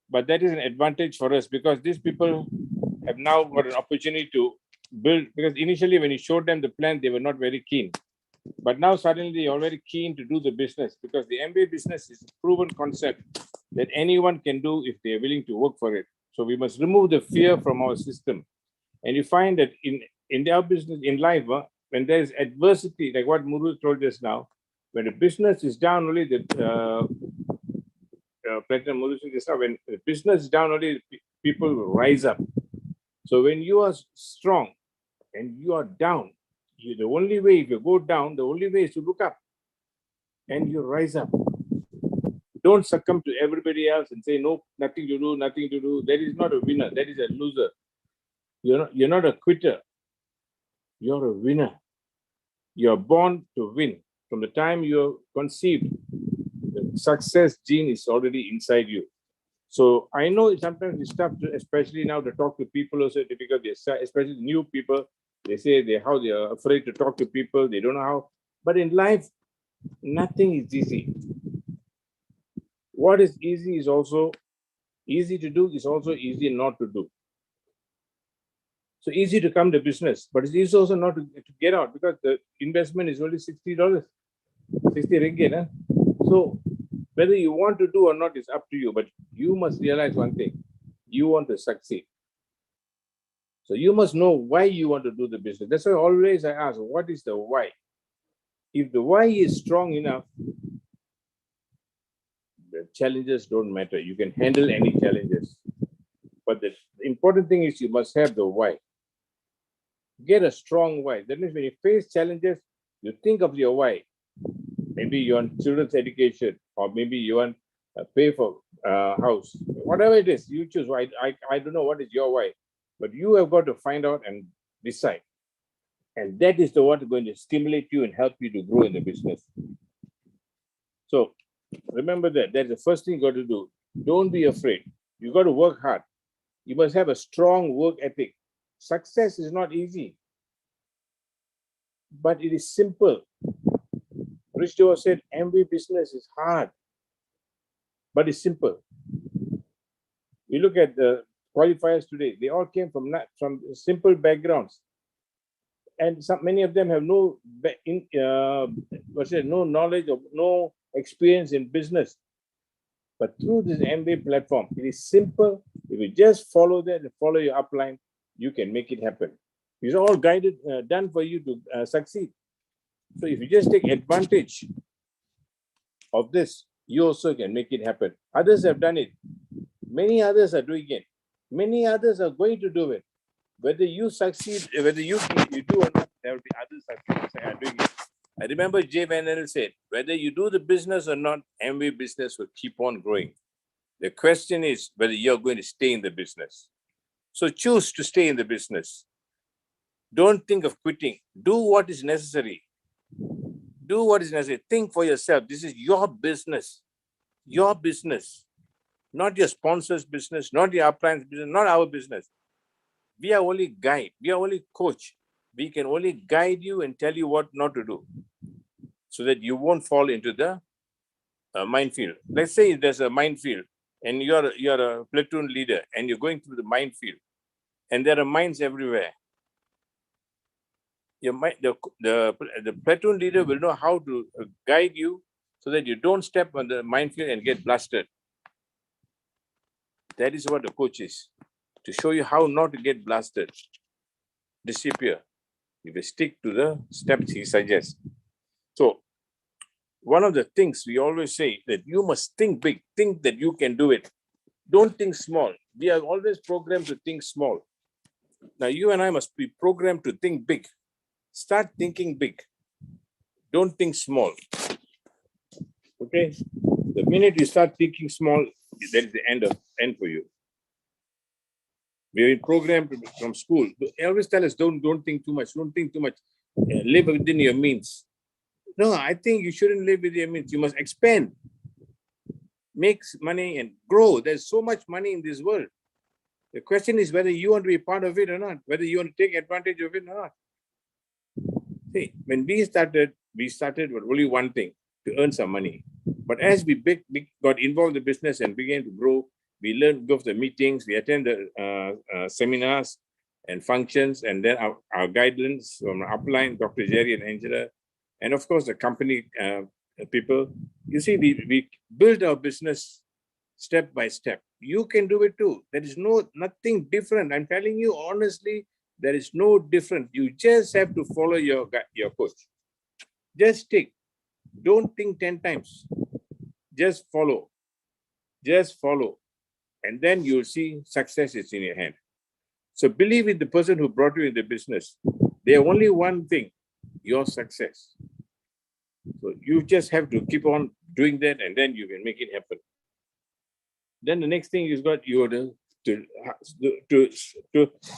but that is an advantage for us because these people have now got an opportunity to build, because initially when you showed them the plan, they were not very keen. But now suddenly you're very keen to do the business because the MBA business is a proven concept that anyone can do if they're willing to work for it. So we must remove the fear from our system. And you find that in our business, in life, when there's adversity, like what Muru told us now, when the business is down, only the Platinum Muru said just now, when the business is down, only people will rise up. So when you are strong and you are down, the only way, if you go down, the only way is to look up and you rise up. Don't succumb to everybody else and say, no, nothing to do, nothing to do. That is not a winner. That is a loser. You're not a quitter. You're a winner. You're born to win. From the time you're conceived, the success gene is already inside you. So I know sometimes it's tough, especially now, to talk to people also difficult, especially new people. They say how they are afraid to talk to people. They don't know how. But in life, nothing is easy. What is easy is also easy to do, is also easy not to do. So easy to come to business, but it's easy also not to get out because the investment is only $60, 60 ringgit. Huh? So whether you want to do or not is up to you, but you must realize one thing, you want to succeed. So you must know why you want to do the business. That's why always I ask, what is the why? If the why is strong enough, the challenges don't matter. You can handle any challenges. But the important thing is you must have the why. Get a strong why. That means when you face challenges, you think of your why. Maybe you want children's education, or maybe you want to pay for a house. Whatever it is, you choose. I don't know what is your why, but you have got to find out and decide. And that is the one going to stimulate you and help you to grow in the business. So remember that. That's the first thing you got to do. Don't be afraid. You got to work hard. You must have a strong work ethic. Success is not easy, but it is simple. Rich Joe said, MBA business is hard, but it's simple. We look at the qualifiers today. They all came from simple backgrounds. and many of them have no no knowledge or no experience in business. But through this MBA platform, it is simple. If you just follow that and follow your upline, you can make it happen. It's all guided, done for you to succeed. So if you just take advantage of this, you also can make it happen. Others have done it. Many others are doing it. Many others are going to do it. Whether you succeed, whether you do or not, there will be others are doing it. I remember Jay Van Andel said, whether you do the business or not, MBA business will keep on growing. The question is whether you're going to stay in the business. So choose to stay in the business. Don't think of quitting. Do what is necessary. Do what is necessary. Think for yourself. This is your business. Your business. Not your sponsor's business, not your upline's business, not our business. We are only guide. We are only coach. We can only guide you and tell you what not to do so that you won't fall into the minefield. Let's say there's a minefield and you're a platoon leader and you're going through the minefield and there are mines everywhere. The platoon leader will know how to guide you so that you don't step on the minefield and get blasted. That is what the coach is, to show you how not to get blasted, disappear, if you stick to the steps he suggests. So one of the things we always say that you must think big, think that you can do it. Don't think small. We are always programmed to think small. Now you and I must be programmed to think big. Start thinking big. Don't think small. Okay? The minute you start thinking small, that is the end for you. We're programmed from school. They always tell us, don't think too much, don't think too much. Live within your means. No, I think you shouldn't live with your means. You must expand, make money and grow. There's so much money in this world. The question is whether you want to be part of it or not, whether you want to take advantage of it or not. See, when we started with only one thing, to earn some money. But as we got involved in the business and began to grow, we learned, go to the meetings, we attend the seminars and functions, and then our guidance from upline, Dr. Jerry and Angela, and of course the company people. You see, we build our business step by step. You can do it too. There is nothing different. I'm telling you honestly, there is no different. You just have to follow your coach. Just stick. Don't think 10 times. Just follow. Just follow. And then you'll see success is in your hand. So believe in the person who brought you in the business. They have only one thing, your success. So you just have to keep on doing that and then you can make it happen. Then the next thing is got you to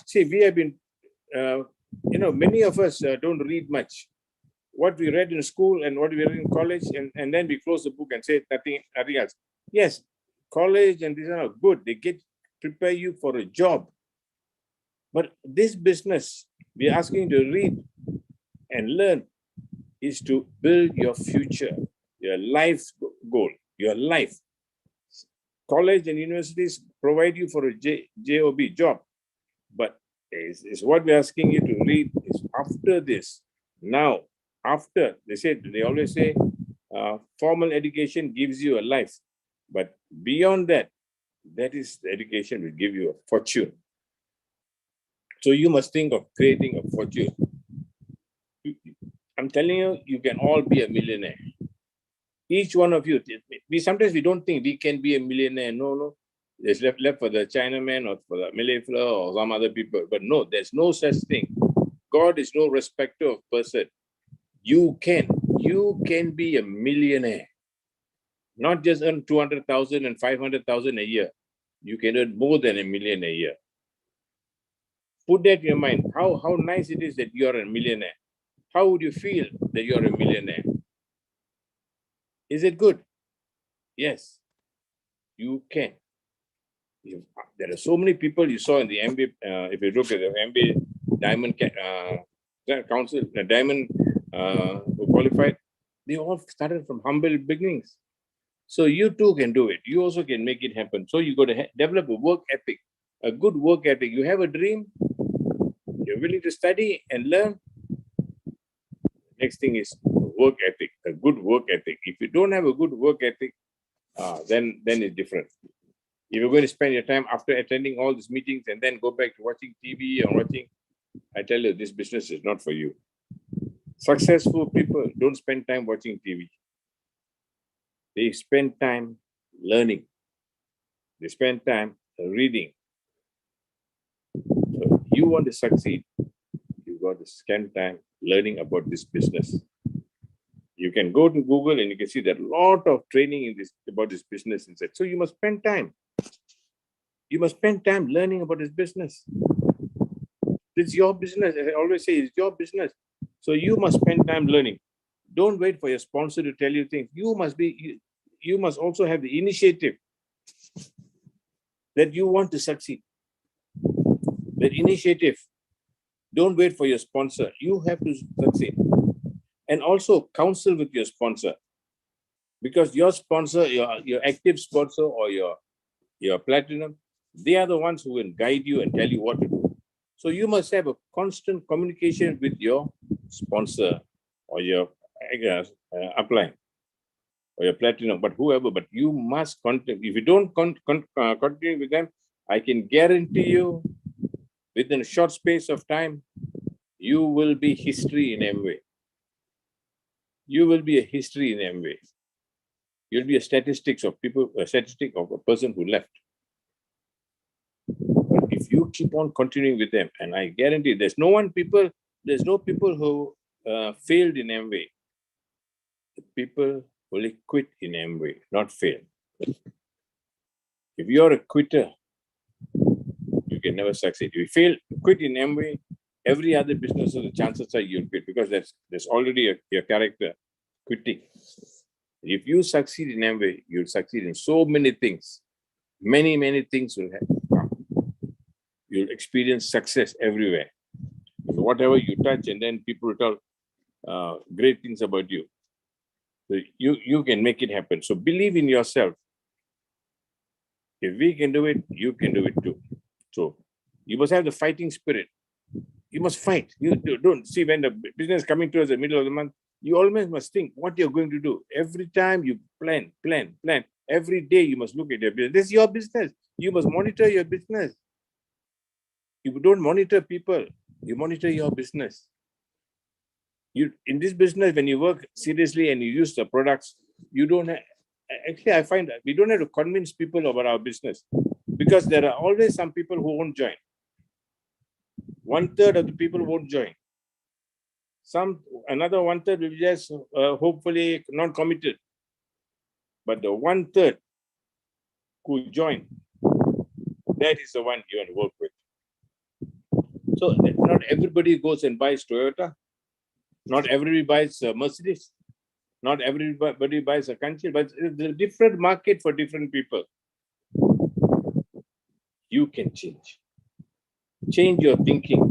see, we have been, many of us don't read much. What we read in school and what we read in college, and then we close the book and say nothing else. Yes, college and these are good. They prepare you for a job. But this business, we're asking you to read and learn, is to build your future, your life's goal, your life. College and universities provide you for a job, but is what we're asking you to read is after this. Now, after, they always say, formal education gives you a life, but beyond that, that is the education will give you a fortune. So you must think of creating a fortune. I'm telling you, you can all be a millionaire. Each one of you, sometimes we don't think we can be a millionaire. No. It's left for the Chinaman or for the Malay fellow or some other people. But no, there's no such thing. God is no respecter of person. You can be a millionaire. Not just earn 200,000 and 500,000 a year. You can earn more than $1 million a year. Put that in your mind. How nice it is that you are a millionaire. How would you feel that you are a millionaire? Is it good? Yes, you can. There are so many people you saw in the MBA. If you look at the MBA Diamond Council, the Diamond who qualified, they all started from humble beginnings. So you too can do it. You also can make it happen. So you got to develop a work ethic, a good work ethic. You have a dream, you're willing to study and learn, Next thing is work ethic, a good work ethic. If you don't have a good work ethic, then it's different. If you're going to spend your time after attending all these meetings and then go back to watching TV or watching, I tell you, this business is not for you. Successful people don't spend time watching TV. They spend time learning. They spend time reading. So you want to succeed, you got to spend time learning about this business. You can go to Google and you can see that a lot of training in this about this business inside. So you must spend time. You must spend time learning about this business. It's your business. I always say it's your business. So you must spend time learning. Don't wait for your sponsor to tell you things. You must also have the initiative that you want to succeed. That initiative. Don't wait for your sponsor. You have to succeed. And also counsel with your sponsor. Because your sponsor, your active sponsor or your platinum, they are the ones who will guide you and tell you what to do. So you must have a constant communication with your sponsor or your upline or your platinum, but whoever, but you must contact. If you don't continue with them, I can guarantee you within a short space of time, you will be history in Amway. You will be a history in Amway. You'll be a statistic of a person who left. But if you keep on continuing with them, and I guarantee there's no people who failed in Amway. The people only quit in Amway, not fail. If you're a quitter, you can never succeed. If you quit in Amway, every other business, the chances are you'll quit because there's already your character quitting. If you succeed in Amway, you'll succeed in so many things. Many things will happen. You'll experience success everywhere. So whatever you touch, and then people will tell great things about you. So you can make it happen. So believe in yourself. If we can do it, you can do it too. So you must have the fighting spirit. You must fight. You don't see when the business is coming towards the middle of the month, you always must think what you're going to do. Every time you plan. Every day you must look at your business. This is your business. You must monitor your business. You don't monitor people. You monitor your business. In this business, when you work seriously and you use the products, you don't have, actually I find that we don't have to convince people about our business because there are always some people who won't join. 1/3 of the people won't join. Another 1/3 will just hopefully not committed. But the 1/3 who join, that is the one you want to work with. So not everybody goes and buys Toyota. Not everybody buys a Mercedes. Not everybody buys a country, but it's a different market for different people. You can change. Change your thinking.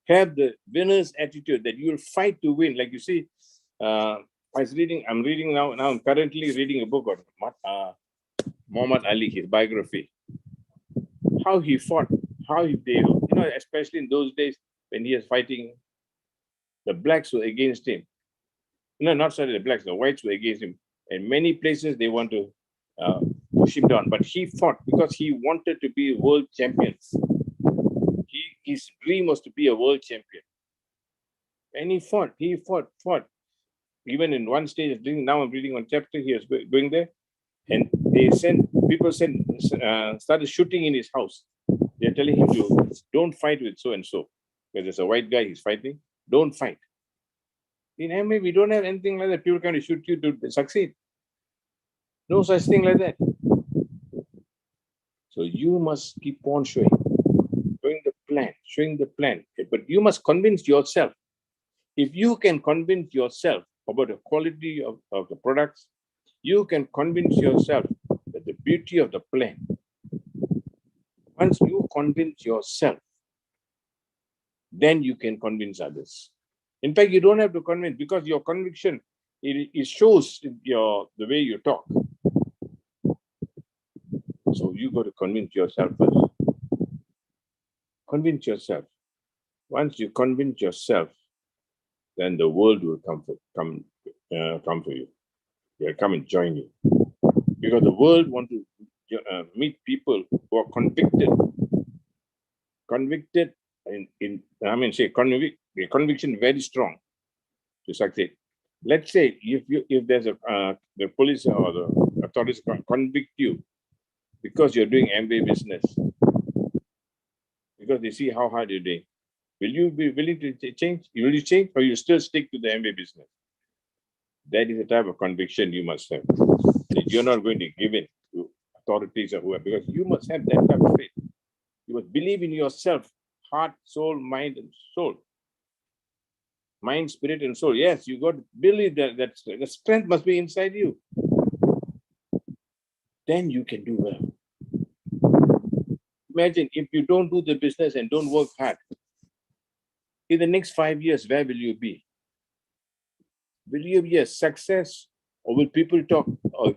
Have the winner's attitude that you will fight to win. Like you see, I'm reading now. Now I'm currently reading a book on Muhammad Ali, his biography. How he fought, especially in those days when he was fighting, the blacks were against him. No, not sorry, the blacks, the whites were against him. In many places, they want to push him down. But he fought because he wanted to be world champion. His dream was to be a world champion. And he fought. Even in one stage, now I'm reading one chapter, he was going there. And people started shooting in his house. They're telling him to don't fight with so-and-so. Because there's a white guy he's fighting. Don't fight. In Amway, we don't have anything like that. People can shoot you to succeed. No such thing like that. So you must keep on showing the plan. But you must convince yourself. If you can convince yourself about the quality of the products, you can convince yourself that the beauty of the plan. Once you convince yourself, then you can convince others. In fact, you don't have to convince because your conviction, it shows the way you talk. So you got to convince yourself first. Convince yourself. Once you convince yourself, then the world will come for you. They'll come and join you. Because the world want to meet people who are convicted. Convicted the conviction very strong to succeed. Let's say if there's the police or the authorities convict you because you're doing MBA business, because they see how hard you're doing, will you be willing to change? Will you change, or you still stick to the MBA business? That is the type of conviction you must have. That you're not going to give in to authorities or whoever, because you must have that type of faith. You must believe in yourself, heart, soul, mind, and soul. Mind, spirit, and soul. Yes, you got to believe that the strength must be inside you. Then you can do well. Imagine if you don't do the business and don't work hard. In the next 5 years, where will you be? Will you be a success, or will people talk? Or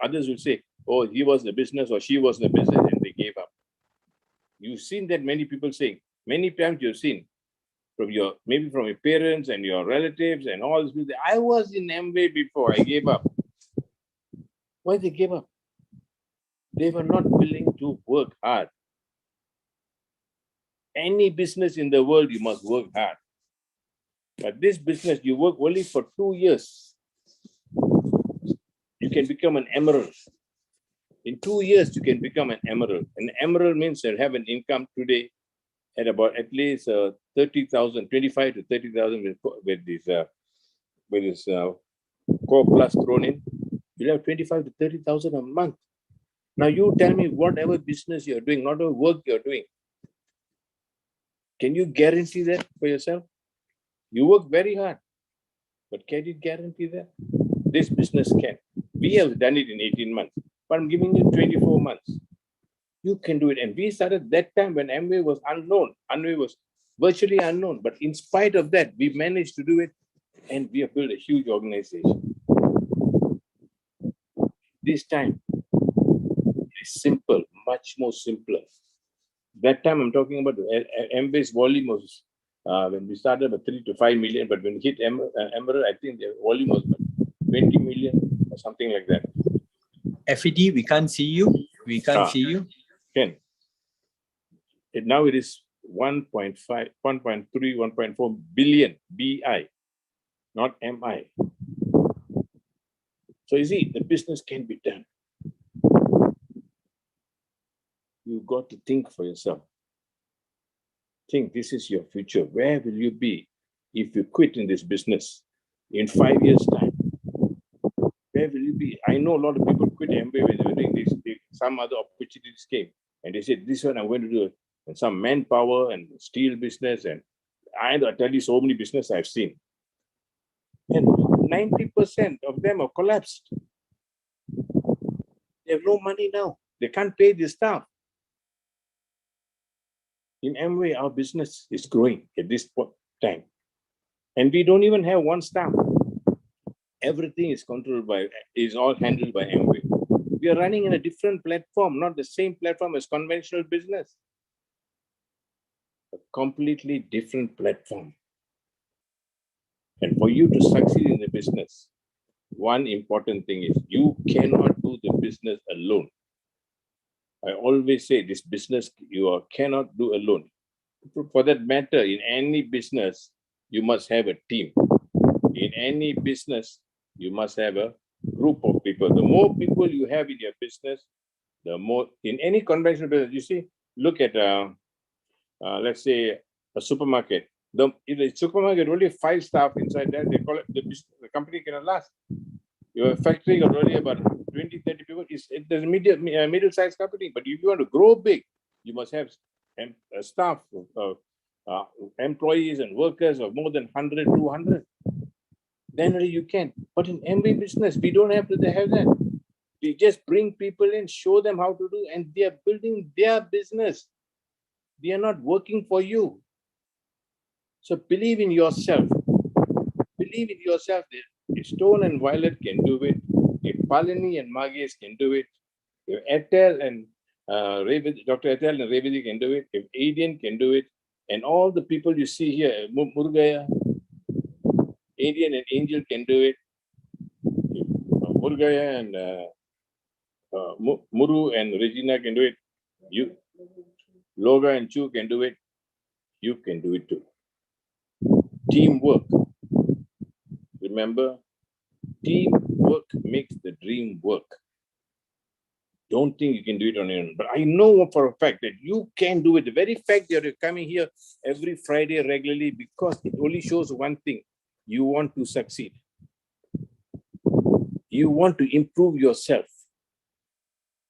others will say, "Oh, he was the business, or she was the business," and they gave up. You've seen that many people saying. Many times you've seen from your parents and your relatives and all this people. I was in MBA before, I gave up. Why they gave up? They were not willing to work hard. Any business in the world, you must work hard. But this business, you work only for 2 years. You can become an emerald. In 2 years, you can become an emerald. An emerald means you have an income today at about at least 30,000, 25 to 30,000 with this core plus thrown in. You'll have 25 to 30,000 a month. Now you tell me, whatever business you're doing, whatever work you're doing, can you guarantee that for yourself? You work very hard, but can you guarantee that? This business can. We have done it in 18 months, but I'm giving you 24 months. You can do it. And we started that time when Amway was unknown. Amway was virtually unknown. But in spite of that, we managed to do it, and we have built a huge organization. This time, it's simple, much more simpler. That time I'm talking about Amway's volume was, when we started, about 3 to 5 million, but when we hit Emerald, I think the volume was 20 million or something like that. FED, we can't see you. We can't see you. Ken. Now it is 1.5, 1.3, 1.4 billion BI, not MI. So you see, the business can be done. You've got to think for yourself. Think, this is your future. Where will you be if you quit in this business in 5 years' time? Where will you be? I know a lot of people quit Amway when they were doing this. Some other opportunities came, and they said, "This one I'm going to do." And some manpower and steel business, and I tell you, so many business I've seen. And 90% of them have collapsed. They have no money now. They can't pay the staff. In Amway, our business is growing at this time. And we don't even have one staff. Everything is all handled by Amway. We are running in a different platform, not the same platform as conventional business. A completely different platform. And for you to succeed in the business, one important thing is you cannot do the business alone. I always say this business you cannot do alone. For that matter, in any business, you must have a team. In any business, you must have a group of people. The more people you have in your business, the more, in any conventional business, you see, look at, let's say, a supermarket. In the supermarket, only 5 staff inside there, they call it, the company cannot last. Your factory got only about 20, 30 people. It's a middle-sized company. But if you want to grow big, you must have a staff of employees and workers of more than 100, 200. Then only you can. But in every business, we don't have to have that. We just bring people in, show them how to do, and they are building their business. They are not working for you. So believe in yourself. Believe in yourself. If Stone and Violet can do it, if Palini and Magesh can do it, if Etel and Dr. Etel and Revati can do it, if Aiden can do it, and all the people you see here, Murugaya, Indian and Angel can do it. Murugaya and Muru and Regina can do it. You, Loga and Chu can do it. You can do it too. Teamwork. Remember, teamwork makes the dream work. Don't think you can do it on your own. But I know for a fact that you can do it. The very fact that you're coming here every Friday regularly, because it only shows one thing. You want to succeed. You want to improve yourself.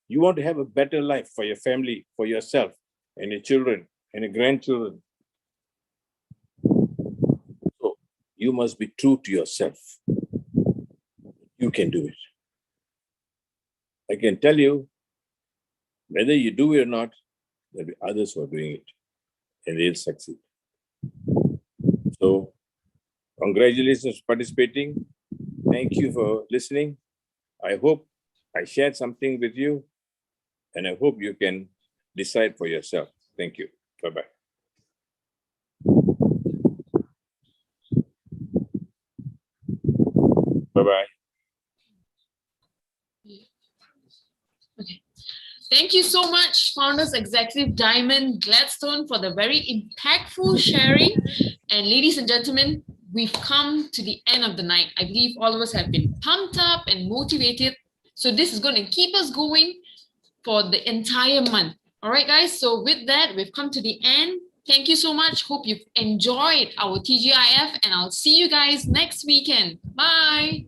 You want to have a better life for your family, for yourself, and your children, and your grandchildren. So you must be true to yourself. You can do it. I can tell you, whether you do it or not, there'll be others who are doing it, and they'll succeed. So, congratulations for participating. Thank you for listening. I hope I shared something with you, and I hope you can decide for yourself. Thank you. Bye-bye. Bye-bye. Okay. Thank you so much, Founders Executive Diamond Gladstone, for the very impactful sharing. And ladies and gentlemen, we've come to the end of the night. I believe all of us have been pumped up and motivated. So this is going to keep us going for the entire month. All right, guys. So with that, we've come to the end. Thank you so much. Hope you've enjoyed our TGIF, and I'll see you guys next weekend. Bye.